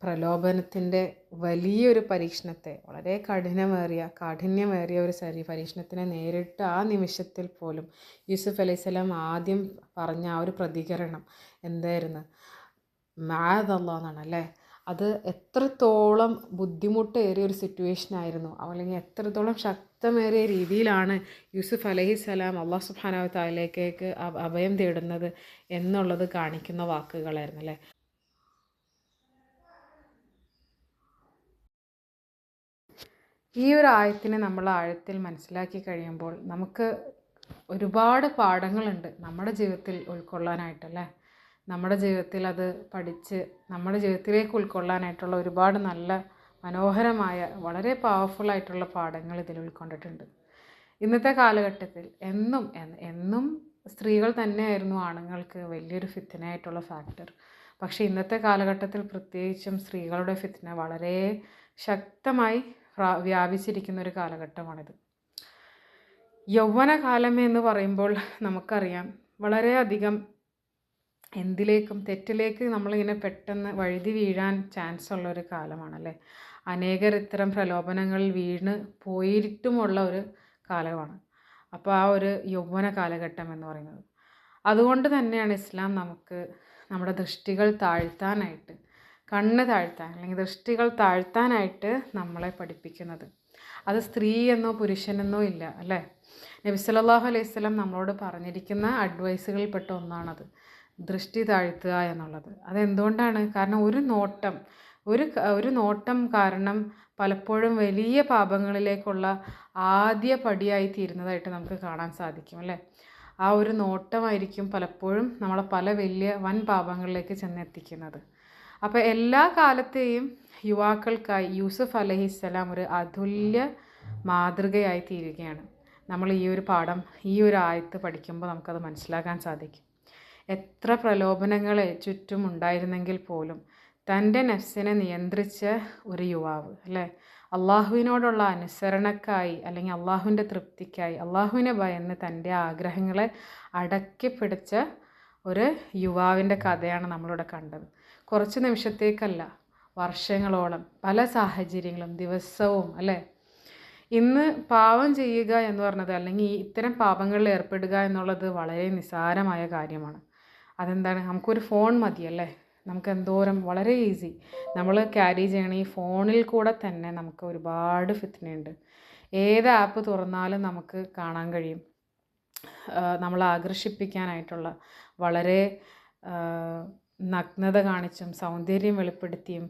പ്രലോഭനത്തിൻ്റെ വലിയൊരു പരീക്ഷണത്തെ, വളരെ കാഠിന്യമേറിയ ഒരു പരീക്ഷണത്തിനെ നേരിട്ട് ആ നിമിഷത്തിൽ പോലും യൂസുഫ് അലൈഹിസ്സലാം ആദ്യം പറഞ്ഞ ആ ഒരു പ്രതികരണം എന്തായിരുന്നു? മഅദല്ലാഹ് എന്നാണ് അല്ലേ. അത് എത്രത്തോളം ബുദ്ധിമുട്ടേറിയ ഒരു സിറ്റുവേഷൻ ആയിരുന്നു, അല്ലെങ്കിൽ എത്രത്തോളം ശക്തമേറിയ രീതിയിലാണ് യൂസുഫ് അലൈഹിസ്സലാം അല്ലാഹു സുബ്ഹാനഹു വ തആലയിലേക്ക് അഭയം തേടുന്നത് എന്നുള്ളത് കാണിക്കുന്ന വാക്കുകളായിരുന്നു അല്ലേ. ഈ ഒരു ആയത്തിനെ നമ്മൾ ആഴത്തിൽ മനസ്സിലാക്കി കഴിയുമ്പോൾ നമുക്ക് ഒരുപാട് പാഠങ്ങളുണ്ട് നമ്മുടെ ജീവിതത്തിൽ ഉൾക്കൊള്ളാനായിട്ടല്ലേ. നമ്മുടെ ജീവിതത്തിൽ അത് പഠിച്ച് നമ്മുടെ ജീവിതത്തിലേക്ക് ഉൾക്കൊള്ളാനായിട്ടുള്ള ഒരുപാട് നല്ല മനോഹരമായ വളരെ പവർഫുള്ളായിട്ടുള്ള പാഠങ്ങൾ ഇതിൽ ഉൾക്കൊണ്ടിട്ടുണ്ട്. ഇന്നത്തെ കാലഘട്ടത്തിൽ എന്നും സ്ത്രീകൾ തന്നെയായിരുന്നു ആണുങ്ങൾക്ക് വലിയൊരു ഫിത്നയായിട്ടുള്ള ഫാക്ടർ. പക്ഷേ ഇന്നത്തെ കാലഘട്ടത്തിൽ പ്രത്യേകിച്ചും സ്ത്രീകളുടെ ഫിത്ന വളരെ ശക്തമായി വ്യാപിച്ചിരിക്കുന്ന ഒരു കാലഘട്ടമാണിത്. യൗവനകാലം എന്ന് പറയുമ്പോൾ നമുക്കറിയാം വളരെയധികം തെറ്റിലേക്ക് നമ്മളിങ്ങനെ പെട്ടെന്ന് വഴുതി വീഴാൻ ചാൻസ് ഉള്ളൊരു കാലമാണല്ലേ. അനേകർ ഇത്തരം പ്രലോഭനങ്ങളിൽ വീണ് പോയിട്ടുമുള്ള ഒരു കാലമാണ് അപ്പോൾ ആ ഒരു യൗവന കാലഘട്ടം എന്ന് പറയുന്നത്. അതുകൊണ്ട് തന്നെയാണ് ഇസ്ലാം നമുക്ക് നമ്മുടെ ദൃഷ്ടികൾ താഴ്ത്താനായിട്ട്, കണ്ണ് താഴ്ത്താൻ അല്ലെങ്കിൽ ദൃഷ്ടികൾ താഴ്ത്താനായിട്ട് നമ്മളെ പഠിപ്പിക്കുന്നത്. അത് സ്ത്രീ എന്നോ പുരുഷനെന്നോ ഇല്ല അല്ലേ. നബി സല്ലല്ലാഹു അലൈഹി വസല്ലം നമ്മളോട് പറഞ്ഞിരിക്കുന്ന അഡ്വൈസുകളിൽപ്പെട്ട ഒന്നാണത്, ദൃഷ്ടി താഴ്ത്തുക എന്നുള്ളത്. അതെന്തുകൊണ്ടാണ്? കാരണം ഒരു നോട്ടം കാരണം പലപ്പോഴും വലിയ പാപങ്ങളിലേക്കുള്ള ആദ്യ പടിയായി തീരുന്നതായിട്ട് നമുക്ക് കാണാൻ സാധിക്കും അല്ലേ. ആ ഒരു നോട്ടമായിരിക്കും പലപ്പോഴും നമ്മളെ പല വൻ പാപങ്ങളിലേക്ക് ചെന്നെത്തിക്കുന്നത്. അപ്പോൾ എല്ലാ കാലത്തെയും യുവാക്കൾക്കായി യൂസുഫ് അലൈഹിസ്സലാം ഒരു അതുല്യ മാതൃകയായി തീരുകയാണ്. നമ്മൾ ഈ ഒരു ആയത്ത് പഠിക്കുമ്പോൾ നമുക്കത് മനസ്സിലാക്കാൻ സാധിക്കും. എത്ര പ്രലോഭനങ്ങളെ ചുറ്റും ഉണ്ടായിരുന്നെങ്കിൽ പോലും തൻ്റെ നഫ്സിനെ നിയന്ത്രിച്ച ഒരു യുവാവ് അല്ലേ, അള്ളാഹുവിനോടുള്ള അനുസരണക്കായി അല്ലെങ്കിൽ അള്ളാഹുവിൻ്റെ തൃപ്തിക്കായി അള്ളാഹുവിനെ ഭയന്ന് തൻ്റെ ആഗ്രഹങ്ങളെ അടക്കി പിടിച്ച ഒരു യുവാവിൻ്റെ കഥയാണ് നമ്മളിവിടെ കണ്ടത്. കുറച്ച് നിമിഷത്തേക്കല്ല, വർഷങ്ങളോളം പല സാഹചര്യങ്ങളും ദിവസവും അല്ലേ. ഇന്ന് പാപം ചെയ്യുക എന്ന് പറഞ്ഞത് അല്ലെങ്കിൽ ഇത്തരം പാപങ്ങളിൽ ഏർപ്പെടുക എന്നുള്ളത് വളരെ നിസ്സാരമായ കാര്യമാണ്. അതെന്താണ്? നമുക്കൊരു ഫോൺ മതിയല്ലേ, നമുക്ക് എന്തോരം വളരെ ഈസി നമ്മൾ ക്യാരി ചെയ്യണ ഈ ഫോണിൽ കൂടെ തന്നെ നമുക്ക് ഒരുപാട് ഫിത്നയുണ്ട്. ഏത് ആപ്പ് തുറന്നാലും നമുക്ക് കാണാൻ കഴിയും നമ്മളെ ആകർഷിപ്പിക്കാനായിട്ടുള്ള വളരെ നഗ്നത കാണിച്ചും സൗന്ദര്യം വെളിപ്പെടുത്തിയും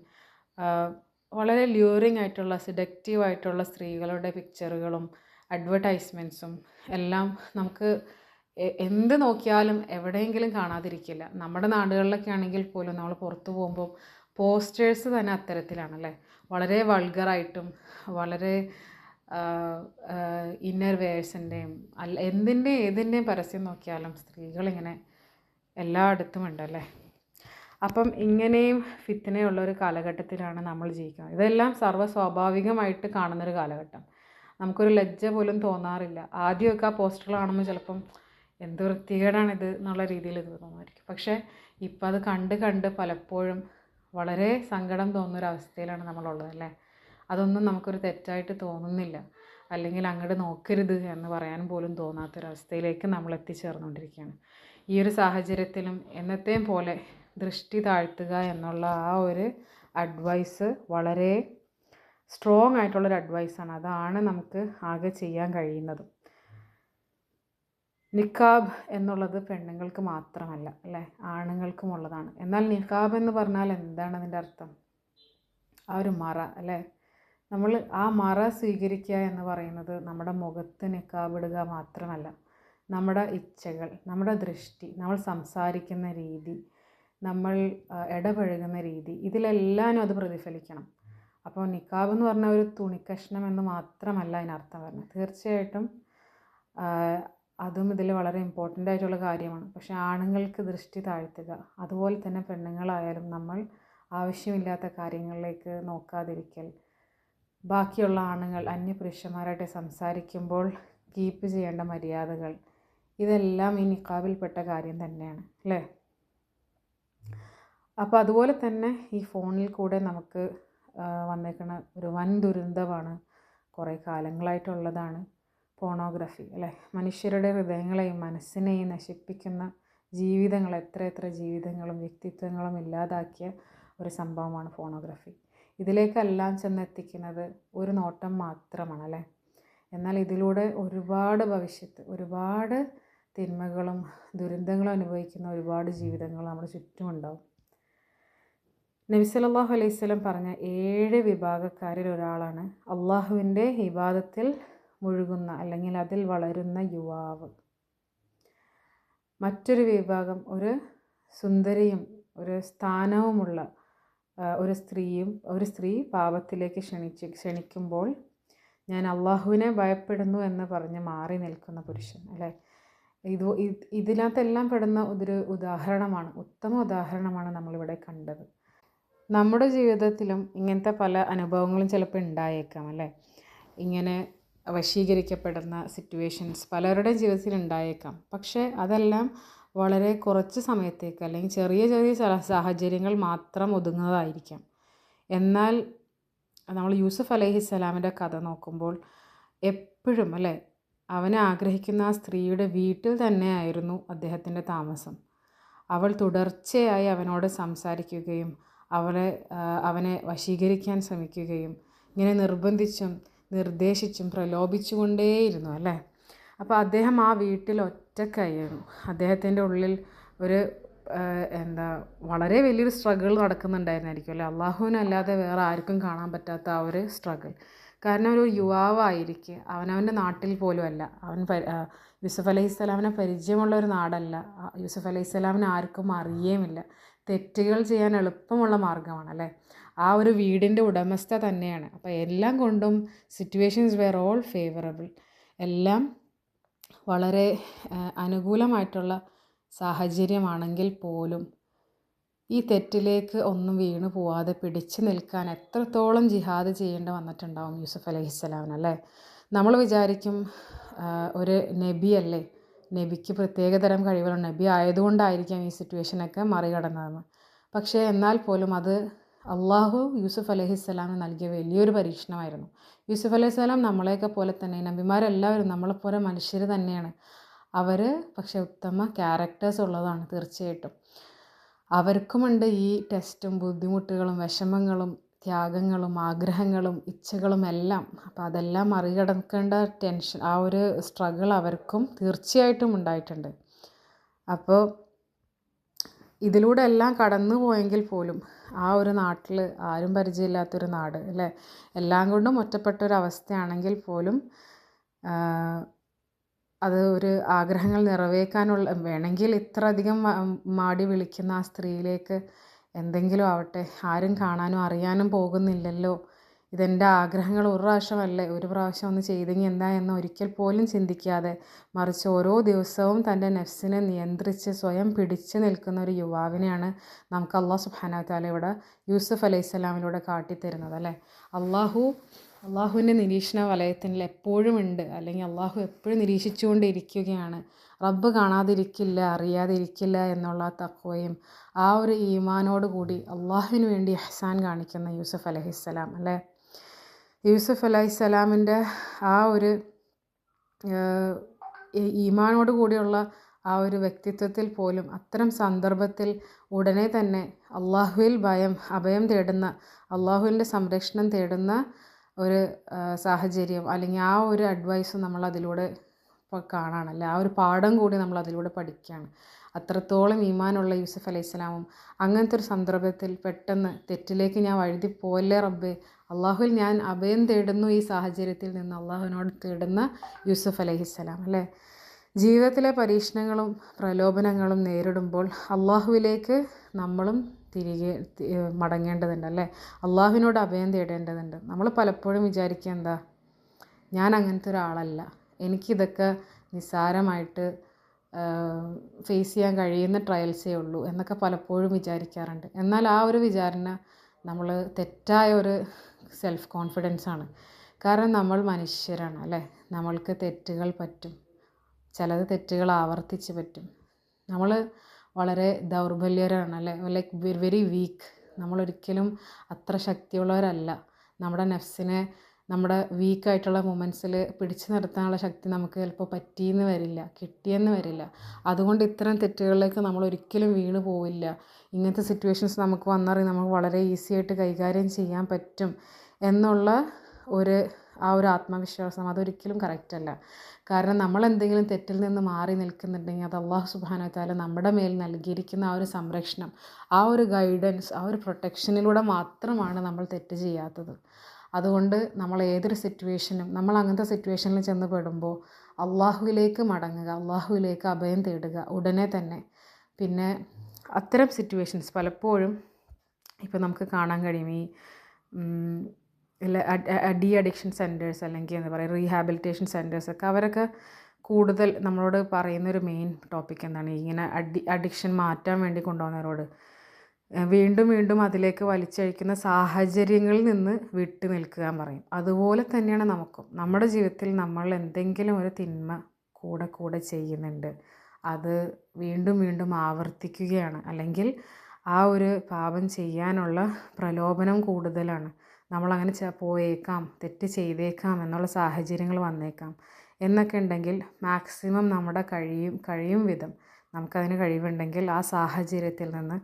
വളരെ ല്യൂറിങ് ആയിട്ടുള്ള സിഡക്റ്റീവായിട്ടുള്ള സ്ത്രീകളുടെ പിക്ചറുകളും അഡ്വർടൈസ്മെൻറ്റ്സും എല്ലാം നമുക്ക് എന്ത് നോക്കിയാലും എവിടെയെങ്കിലും കാണാതിരിക്കില്ല. നമ്മുടെ നാടുകളിലൊക്കെ ആണെങ്കിൽ പോലും നമ്മൾ പുറത്തു പോകുമ്പോൾ പോസ്റ്റേഴ്സ് തന്നെ അത്തരത്തിലാണല്ലേ. വളരെ വൾഗറായിട്ടും വളരെ ഇന്നർ വെയേഴ്സിൻ്റെയും ഏതിൻ്റെയും പരസ്യം നോക്കിയാലും സ്ത്രീകളിങ്ങനെ എല്ലായിടത്തും ഉണ്ടല്ലേ. അപ്പം ഇങ്ങനെയും ഫിത്തനയുള്ള ഒരു കാലഘട്ടത്തിലാണ് നമ്മൾ ജീവിക്കുന്നത്. ഇതെല്ലാം സ്വാഭാവികമായിട്ട് കാണുന്നൊരു കാലഘട്ടം. നമുക്കൊരു ലജ്ജ പോലും തോന്നാറില്ല. ആദ്യമൊക്കെ ആ പോസ്റ്റർ കാണുമ്പോൾ ചിലപ്പം എന്ത് വൃത്തികേടാണിത് എന്നുള്ള രീതിയിൽ ഇത് തോന്നുമായിരിക്കും. പക്ഷേ ഇപ്പം അത് കണ്ട് പലപ്പോഴും വളരെ സങ്കടം തോന്നുന്നൊരവസ്ഥയിലാണ് നമ്മളുള്ളത് അല്ലേ. അതൊന്നും നമുക്കൊരു തെറ്റായിട്ട് തോന്നുന്നില്ല, അല്ലെങ്കിൽ അങ്ങോട്ട് നോക്കരുത് എന്ന് പറയാൻ പോലും തോന്നാത്തൊരവസ്ഥയിലേക്ക് നമ്മൾ എത്തിച്ചേർന്നുകൊണ്ടിരിക്കുകയാണ്. ഈ ഒരു സാഹചര്യത്തിലും എന്നത്തെയും പോലെ ദൃഷ്ടി താഴ്ത്തുക എന്നുള്ള ആ ഒരു അഡ്വൈസ് വളരെ സ്ട്രോങ് ആയിട്ടുള്ളൊരു അഡ്വൈസാണ്. അതാണ് നമുക്ക് ആകെ ചെയ്യാൻ കഴിയുന്നത്. നിക്കാബ് എന്നുള്ളത് പെണ്ണുങ്ങൾക്ക് മാത്രമല്ല അല്ലേ, ആണുങ്ങൾക്കും ഉള്ളതാണ്. എന്നാൽ നിക്കാബ് എന്ന് പറഞ്ഞാൽ എന്താണ് അതിൻ്റെ അർത്ഥം? ആ ഒരു മറ അല്ലേ. നമ്മൾ ആ മറ സ്വീകരിക്കുക എന്ന് പറയുന്നത് നമ്മുടെ മുഖത്ത് നിക്കാബ് ഇടുക മാത്രമല്ല, നമ്മുടെ ഇച്ഛകൾ, നമ്മുടെ ദൃഷ്ടി, നമ്മൾ സംസാരിക്കുന്ന രീതി, നമ്മൾ ഇടപഴകുന്ന രീതി, ഇതിലെല്ലാനും അത് പ്രതിഫലിക്കണം. അപ്പോൾ നിക്കാബ് എന്ന് പറഞ്ഞാൽ ഒരു തുണിക്കഷ്ണം എന്ന് മാത്രമല്ല അതിനർത്ഥം വരുന്നത്. തീർച്ചയായിട്ടും അതും ഇതിൽ വളരെ ഇമ്പോർട്ടൻ്റ് ആയിട്ടുള്ള കാര്യമാണ്. പക്ഷേ ആണുങ്ങൾക്ക് ദൃഷ്ടി താഴ്ത്തുക, അതുപോലെ തന്നെ പെണ്ണുങ്ങളായാലും നമ്മൾ ആവശ്യമില്ലാത്ത കാര്യങ്ങളിലേക്ക് നോക്കാതിരിക്കൽ, ബാക്കിയുള്ള ആണുങ്ങൾ അന്യപുരുഷന്മാരായിട്ട് സംസാരിക്കുമ്പോൾ കീപ്പ് ചെയ്യേണ്ട മര്യാദകൾ, ഇതെല്ലാം ഈ നിക്കാബിൽപ്പെട്ട കാര്യം തന്നെയാണ് അല്ലേ. അപ്പോൾ അതുപോലെ തന്നെ ഈ ഫോണിൽ കൂടെ നമുക്ക് വന്നേക്കുന്ന ഒരു വൻ ദുരന്തമാണ്, കുറേ കാലങ്ങളായിട്ടുള്ളതാണ് പോണോഗ്രഫി അല്ലേ. മനുഷ്യരുടെ ഹൃദയങ്ങളെയും മനസ്സിനെയും നശിപ്പിക്കുന്ന ജീവിതങ്ങൾ, എത്ര ജീവിതങ്ങളും വ്യക്തിത്വങ്ങളും ഇല്ലാതാക്കിയ ഒരു സംഭവമാണ് ഫോണോഗ്രഫി. ഇതിലേക്കെല്ലാം ചെന്നെത്തിക്കുന്നത് ഒരു നോട്ടം മാത്രമാണ് അല്ലേ. എന്നാൽ ഇതിലൂടെ ഒരുപാട് ഭവിഷ്യത്ത്, ഒരുപാട് തിന്മകളും ദുരന്തങ്ങളും അനുഭവിക്കുന്ന ഒരുപാട് ജീവിതങ്ങൾ നമ്മുടെ ചുറ്റുമുണ്ടാവും. നബി സല്ലല്ലാഹു അലൈഹി വസല്ലം പറഞ്ഞ 7 വിഭാഗക്കാരിൽ ഒരാളാണ് അള്ളാഹുവിൻ്റെ ഇബാദത്തിൽ മുഴുകുന്ന അല്ലെങ്കിൽ അതിൽ വളരുന്ന യുവാവ്. മറ്റൊരു വിഭാഗം ഒരു സുന്ദരിയും ഒരു സ്ഥാനവുമുള്ള ഒരു സ്ത്രീ പാപത്തിലേക്ക് ക്ഷണിക്കുമ്പോൾ ഞാൻ അള്ളാഹുവിനെ ഭയപ്പെടുന്നു എന്ന് പറഞ്ഞ് മാറി നിൽക്കുന്ന പുരുഷൻ അല്ലേ. ഇതിനകത്തെല്ലാം പെടുന്ന ഒരു ഉദാഹരണമാണ്, ഉത്തമ ഉദാഹരണമാണ് നമ്മളിവിടെ കണ്ടത്. നമ്മുടെ ജീവിതത്തിലും ഇങ്ങനത്തെ പല അനുഭവങ്ങളും ചിലപ്പോൾ ഉണ്ടായേക്കാം അല്ലേ. ഇങ്ങനെ വശീകരിക്കപ്പെടുന്ന സിറ്റുവേഷൻസ് പലരുടെയും ജീവിതത്തിൽ ഉണ്ടായേക്കാം. പക്ഷേ അതെല്ലാം വളരെ കുറച്ച് സമയത്തേക്ക് അല്ലെങ്കിൽ ചെറിയ സാഹചര്യങ്ങൾ മാത്രം ഒതുങ്ങുന്നതായിരിക്കാം. എന്നാൽ നമ്മൾ യൂസുഫ് അലൈഹിസ്സലാമിൻ്റെ കഥ നോക്കുമ്പോൾ എപ്പോഴും അല്ലേ, അവനെ ആഗ്രഹിക്കുന്ന ആ സ്ത്രീയുടെ വീട്ടിൽ തന്നെയായിരുന്നു അദ്ദേഹത്തിൻ്റെ താമസം. അവൾ തുടർച്ചയായി അവനോട് സംസാരിക്കുകയും അവനെ വശീകരിക്കാൻ ശ്രമിക്കുകയും ഇങ്ങനെ നിർബന്ധിച്ചും നിർദ്ദേശിച്ചും പ്രലോഭിച്ചുകൊണ്ടേയിരുന്നു അല്ലേ. അപ്പോൾ അദ്ദേഹം ആ വീട്ടിൽ ഒറ്റയ്ക്കായിരുന്നു. അദ്ദേഹത്തിൻ്റെ ഉള്ളിൽ ഒരു വളരെ വലിയൊരു സ്ട്രഗിൾ നടക്കുന്നുണ്ടായിരുന്നായിരിക്കും അല്ലേ. അള്ളാഹുവിനല്ലാതെ വേറെ ആർക്കും കാണാൻ പറ്റാത്ത ആ ഒരു സ്ട്രഗിൾ. കാരണം ഒരു യുവാവായിരിക്കെ അവനവൻ്റെ നാട്ടിൽ പോലും അല്ല. യൂസുഫ് അലൈഹിസ്സലാമിനെ പരിചയമുള്ള ഒരു നാടല്ല. യൂസുഫ് അലൈഹിസ്സലാമിനെ ആർക്കും അറിയേമില്ല. തെറ്റുകൾ ചെയ്യാൻ എളുപ്പമുള്ള മാർഗ്ഗമാണ് അല്ലേ. ആ ഒരു വീടിൻ്റെ ഉടമസ്ഥ തന്നെയാണ്. അപ്പോൾ എല്ലാം കൊണ്ടും സിറ്റുവേഷൻസ് വെയർ ഓൾ ഫേവറബിൾ, എല്ലാം വളരെ അനുകൂലമായിട്ടുള്ള സാഹചര്യമാണെങ്കിൽ പോലും ഈ തെറ്റിലേക്ക് ഒന്നും വീണു പോവാതെ പിടിച്ചു നിൽക്കാൻ എത്രത്തോളം ജിഹാദ് ചെയ്യേണ്ടി വന്നിട്ടുണ്ടാവും യൂസുഫ് അലൈഹിസ്സലാമിന് അല്ലേ. നമ്മൾ വിചാരിക്കും ഒരു നബിയല്ലേ, നബിക്ക് പ്രത്യേകതരം കഴിവുള്ള നബി ആയതുകൊണ്ടായിരിക്കാം ഈ സിറ്റുവേഷനൊക്കെ മറികടന്നതെന്ന്. പക്ഷേ എന്നാൽ പോലും അത് അള്ളാഹു യൂസുഫ് അലൈഹിസ്സലാമിന് നൽകിയ വലിയൊരു പരീക്ഷണമായിരുന്നു. യൂസുഫ് അലൈഹിസ്സലാം നമ്മളെയൊക്കെ പോലെ തന്നെ, നബിമാരെല്ലാവരും നമ്മളെപ്പോലെ മനുഷ്യർ തന്നെയാണ്. അവർ പക്ഷേ ഉത്തമ ക്യാരക്ടേഴ്സ് ഉള്ളതാണ് തീർച്ചയായിട്ടും. അവർക്കുമുണ്ട് ഈ ടെസ്റ്റും ബുദ്ധിമുട്ടുകളും വിഷമങ്ങളും ത്യാഗങ്ങളും ആഗ്രഹങ്ങളും ഇച്ഛകളും എല്ലാം. അപ്പോൾ അതെല്ലാം മറികടക്കേണ്ട ടെൻഷൻ, ആ ഒരു സ്ട്രഗിൾ അവർക്കും തീർച്ചയായിട്ടും ഉണ്ടായിട്ടുണ്ട്. അപ്പോൾ ഇതിലൂടെ എല്ലാം കടന്നു പോയെങ്കിൽ പോലും ആ ഒരു നാട്ടിൽ ആരും പരിചയമില്ലാത്തൊരു നാട് അല്ലേ, എല്ലാം കൊണ്ടും ഒറ്റപ്പെട്ടൊരവസ്ഥയാണെങ്കിൽ പോലും അത് ഒരു ആഗ്രഹങ്ങൾ നിറവേറ്റാനുള്ള, വേണമെങ്കിൽ ഇത്ര അധികം മാടി വിളിക്കുന്ന ആ സ്ത്രീയിലേക്ക് എന്തെങ്കിലും ആവട്ടെ, ആരും കാണാനും അറിയാനും പോകുന്നില്ലല്ലോ ഇതെൻ്റെ ആഗ്രഹങ്ങൾ ഒരു പ്രാവശ്യമല്ലേ, ഒരു പ്രാവശ്യം ഒന്ന് ചെയ്തെങ്കിൽ എന്താ എന്ന് ഒരിക്കൽ പോലും ചിന്തിക്കാതെ മറിച്ച് ഓരോ ദിവസവും തൻ്റെ നെഫ്സിനെ നിയന്ത്രിച്ച് സ്വയം പിടിച്ചു നിൽക്കുന്ന ഒരു യുവാവിനെയാണ് നമുക്ക് അള്ളാഹു സുബ്ഹാനഹു വ തആല ഇവിടെ യൂസുഫ് അലൈഹിസ്സലാമിലൂടെ കാട്ടിത്തരുന്നത് അല്ലേ. അള്ളാഹുവിൻ്റെ നിരീക്ഷണ വലയത്തിൽ എപ്പോഴും ഉണ്ട്, അല്ലെങ്കിൽ അള്ളാഹു എപ്പോഴും നിരീക്ഷിച്ചുകൊണ്ടിരിക്കുകയാണ്. റബ്ബ് കാണാതിരിക്കില്ല, അറിയാതിരിക്കില്ല എന്നുള്ള തഖ്വയും ആ ഒരു ഈമാനോട് കൂടി അള്ളാഹുവിന് വേണ്ടി ഇഹ്സാൻ കാണിക്കുന്ന യൂസുഫ് അലൈഹിസ്സലാം അല്ലേ. യൂസുഫ് അലൈഹിസ്സലാമിൻ്റെ ആ ഒരു ഈമാനോട് കൂടിയുള്ള ആ ഒരു വ്യക്തിത്വത്തിൽ പോലും അത്തരം സന്ദർഭത്തിൽ ഉടനെ തന്നെ അള്ളാഹുവിൽ അഭയം തേടുന്ന, അള്ളാഹുവിൻ്റെ സംരക്ഷണം തേടുന്ന ഒരു സാഹചര്യം അല്ലെങ്കിൽ ആ ഒരു അഡ്വൈസും നമ്മൾ അതിലൂടെ കാണാണല്ലേ. ആ ഒരു പാഠം കൂടി നമ്മൾ അതിലൂടെ പഠിക്കുകയാണ്. അത്രത്തോളം ഈമാനുള്ള യൂസുഫ് അലൈഹിസ്സലാമും അങ്ങനത്തെ ഒരു സന്ദർഭത്തിൽ പെട്ടെന്ന് തെറ്റിലേക്ക് ഞാൻ വഴുതി പോലേ റബ്ബേ, അള്ളാഹുവിൽ ഞാൻ അഭയം തേടുന്നു ഈ സാഹചര്യത്തിൽ നിന്ന് അള്ളാഹുവിനോട് തേടുന്ന യൂസുഫ് അലൈഹിസ്സലാം അല്ലേ. ജീവിതത്തിലെ പരീക്ഷണങ്ങളും പ്രലോഭനങ്ങളും നേരിടുമ്പോൾ അള്ളാഹുവിലേക്ക് നമ്മളും തിരികെ മടങ്ങേണ്ടതുണ്ട് അല്ലേ. അള്ളാഹുവിനോട് അഭയം തേടേണ്ടതുണ്ട്. നമ്മൾ പലപ്പോഴും വിചാരിക്കുക എന്താ, ഞാൻ അങ്ങനത്തെ ഒരാളല്ല, എനിക്കിതൊക്കെ നിസ്സാരമായിട്ട് ഫേസ് ചെയ്യാൻ കഴിയുന്ന ട്രയൽസേ ഉള്ളൂ എന്നൊക്കെ പലപ്പോഴും വിചാരിക്കാറുണ്ട്. എന്നാൽ ആ ഒരു വിചാരണ നമ്മൾ തെറ്റായ ഒരു സെൽഫ് കോൺഫിഡൻസാണ്. കാരണം നമ്മൾ മനുഷ്യരാണ് അല്ലേ. നമ്മൾക്ക് തെറ്റുകൾ പറ്റും, ചിലത് തെറ്റുകൾ ആവർത്തിച്ച് പറ്റും. നമ്മൾ വളരെ ദൗർബല്യരാണ് അല്ലേ, ലൈക്ക് വെരി വീക്ക്. നമ്മളൊരിക്കലും അത്ര ശക്തിയുള്ളവരല്ല. നമ്മുടെ നെഫ്സിനെ നമ്മുടെ വീക്കായിട്ടുള്ള മൊമെൻറ്റ്സിൽ പിടിച്ചു നിർത്താനുള്ള ശക്തി നമുക്ക് ചിലപ്പോൾ പറ്റിയെന്ന് വരില്ല, കിട്ടിയെന്ന് വരില്ല. അതുകൊണ്ട് ഇത്തരം തെറ്റുകളിലേക്ക് നമ്മൾ ഒരിക്കലും വീണ് പോവില്ല. ഇങ്ങനത്തെ സിറ്റുവേഷൻസ് നമുക്ക് വന്നറിയാം നമുക്ക് വളരെ ഈസി ആയിട്ട് കൈകാര്യം ചെയ്യാൻ പറ്റും എന്നുള്ള ആ ഒരു ആത്മവിശ്വാസം അതൊരിക്കലും കറക്റ്റല്ല. കാരണം നമ്മൾ എന്തെങ്കിലും തെറ്റിൽ നിന്ന് മാറി നിൽക്കുന്നുണ്ടെങ്കിൽ അത് അള്ളാഹു സുബ്ഹാനഹു വ തആല നമ്മുടെ മേൽ നൽകിയിരിക്കുന്ന ആ ഒരു സംരക്ഷണം, ആ ഒരു ഗൈഡൻസ്, ആ ഒരു പ്രൊട്ടക്ഷനിലൂടെ മാത്രമാണ് നമ്മൾ തെറ്റ് ചെയ്യാത്തത്. അതുകൊണ്ട് നമ്മൾ ഏതൊരു സിറ്റുവേഷനും, നമ്മൾ അങ്ങനത്തെ സിറ്റുവേഷനിൽ ചെന്ന് പെടുമ്പോൾ അള്ളാഹുവിലേക്ക് മടങ്ങുക, അള്ളാഹുവിലേക്ക് അഭയം തേടുക ഉടനെ തന്നെ. പിന്നെ അത്തരം സിറ്റുവേഷൻസ് പലപ്പോഴും ഇപ്പോൾ നമുക്ക് കാണാൻ കഴിയും. ഈ അഡിക്ഷൻ സെൻറ്റേഴ്സ് അല്ലെങ്കിൽ എന്താ പറയുക റീഹാബിലിറ്റേഷൻ സെൻറ്റേഴ്സൊക്കെ, അവരൊക്കെ കൂടുതൽ നമ്മളോട് പറയുന്നൊരു മെയിൻ ടോപ്പിക് എന്താണ്, ഇങ്ങനെ അഡിക്ഷൻ മാറ്റാൻ വേണ്ടി കൊണ്ടുപോകുന്നവരോട് വീണ്ടും വീണ്ടും അതിലേക്ക് വലിച്ചഴിക്കുന്ന സാഹചര്യങ്ങളിൽ നിന്ന് വിട്ടു നിൽക്കാൻ പറയും. അതുപോലെ തന്നെയാണ് നമുക്കും. നമ്മുടെ ജീവിതത്തിൽ നമ്മൾ എന്തെങ്കിലും ഒരു തിന്മ കൂടെ ചെയ്യുന്നുണ്ട്, അത് വീണ്ടും വീണ്ടും ആവർത്തിക്കുകയാണ്, അല്ലെങ്കിൽ ആ ഒരു പാപം ചെയ്യാനുള്ള പ്രലോഭനം കൂടുതലാണ്, നമ്മളങ്ങനെ പോയേക്കാം, തെറ്റ് ചെയ്തേക്കാം എന്നുള്ള സാഹചര്യങ്ങൾ വന്നേക്കാം എന്നൊക്കെ ഉണ്ടെങ്കിൽ മാക്സിമം നമ്മുടെ കഴിയും വിധം നമുക്കതിന് കഴിവുണ്ടെങ്കിൽ ആ സാഹചര്യത്തിൽ നിന്ന്,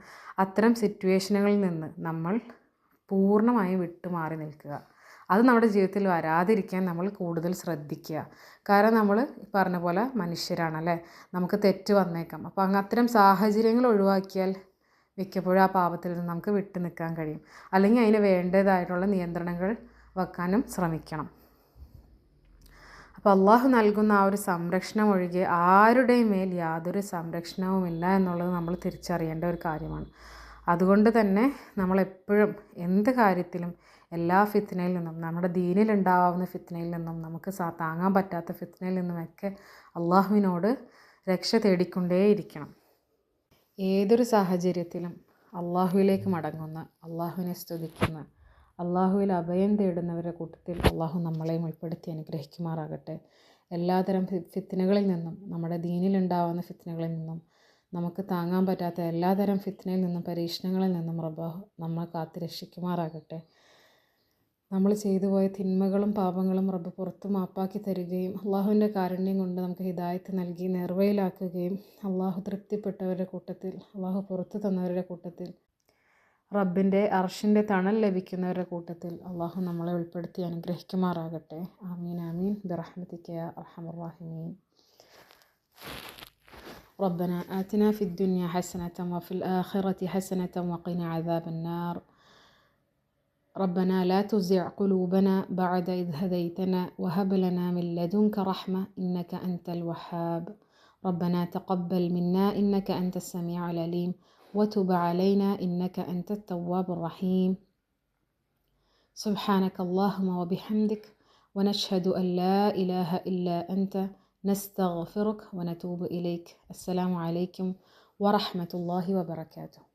അത്തരം സിറ്റുവേഷനുകളിൽ നിന്ന് നമ്മൾ പൂർണ്ണമായും വിട്ടുമാറി നിൽക്കുക. അത് നമ്മുടെ ജീവിതത്തിൽ വരാതിരിക്കാൻ നമ്മൾ കൂടുതൽ ശ്രദ്ധിക്കുക. കാരണം നമ്മൾ പറഞ്ഞ പോലെ മനുഷ്യരാണല്ലേ, നമുക്ക് തെറ്റ് വന്നേക്കാം. അപ്പോൾ അത്തരം സാഹചര്യങ്ങൾ ഒഴിവാക്കിയാൽ മിക്കപ്പോഴും ആ പാപത്തിൽ നിന്ന് നമുക്ക് വിട്ടു നിൽക്കാൻ കഴിയും. അല്ലെങ്കിൽ അതിന് വേണ്ടതായിട്ടുള്ള നിയന്ത്രണങ്ങൾ വെക്കാനും ശ്രമിക്കണം. അപ്പോൾ അള്ളാഹു നൽകുന്ന ആ ഒരു സംരക്ഷണം ഒഴികെ ആരുടെയും മേൽ യാതൊരു സംരക്ഷണവുമില്ല എന്നുള്ളത് നമ്മൾ തിരിച്ചറിയേണ്ട ഒരു കാര്യമാണ്. അതുകൊണ്ട് തന്നെ നമ്മളെപ്പോഴും എന്ത് കാര്യത്തിലും എല്ലാ ഫിത്നയിൽ നിന്നും, നമ്മുടെ ദീനിലുണ്ടാവുന്ന ഫിത്നയിൽ നിന്നും, നമുക്ക് താങ്ങാൻ പറ്റാത്ത ഫിത്നയിൽ നിന്നുമൊക്കെ അള്ളാഹുവിനോട് രക്ഷ തേടിക്കൊണ്ടേയിരിക്കണം. ഏതൊരു സാഹചര്യത്തിലും അള്ളാഹുവിലേക്ക് മടങ്ങുന്ന, അള്ളാഹുവിനെ സ്തുതിക്കുന്ന, അള്ളാഹുവിൽ അഭയം തേടുന്നവരുടെ കൂട്ടത്തിൽ അള്ളാഹു നമ്മളെയും ഉൾപ്പെടുത്തി അനുഗ്രഹിക്കുമാറാകട്ടെ. എല്ലാതരം ഫിത്നകളിൽ നിന്നും, നമ്മുടെ ദീനിലുണ്ടാവുന്ന ഫിത്നകളിൽ നിന്നും, നമുക്ക് താങ്ങാൻ പറ്റാത്ത എല്ലാതരം ഫിത്നയിൽ നിന്നും, പരീക്ഷണങ്ങളിൽ നിന്നും റബ്ബ് നമ്മളെ കാത്ത് രക്ഷിക്കുമാറാകട്ടെ. നമ്മൾ ചെയ്തു പോയ തിന്മകളും പാപങ്ങളും റബ്ബ് പുറത്ത് മാപ്പാക്കി തരികയും അള്ളാഹുവിൻ്റെ കാരുണ്യം കൊണ്ട് നമുക്ക് ഹിദായത്ത് നൽകി നേർവഴിയിലാക്കുകയും അള്ളാഹു തൃപ്തിപ്പെട്ടവരുടെ കൂട്ടത്തിൽ, അള്ളാഹു പുറത്തു തന്നവരുടെ കൂട്ടത്തിൽ, റബ്ബിൻ്റെ അർഷിൻ്റെ തണൽ ലഭിക്കുന്നവരുടെ കൂട്ടത്തിൽ അള്ളാഹു നമ്മളെ ഉൾപ്പെടുത്തി അനുഗ്രഹിക്കുമാറാകട്ടെ. ആമീൻ ആമീൻ ബിറഹ്മതിക യാ അർഹമർ റഹീമീൻ. ربنا آتنا في الدنيا حسنة وفي الآخرة حسنة وقنا عذاب النار. ربنا لا تزغ قلوبنا بعد إذ هديتنا وهب لنا من لدنك رحمة إنك أنت الوهاب. ربنا تقبل منا إنك أنت السميع العليم وتب علينا إنك أنت التواب الرحيم. سبحانك اللهم وبحمدك ونشهد أن لا إله إلا أنت نستغفرك ونتوب إليك. السلام عليكم ورحمة الله وبركاته.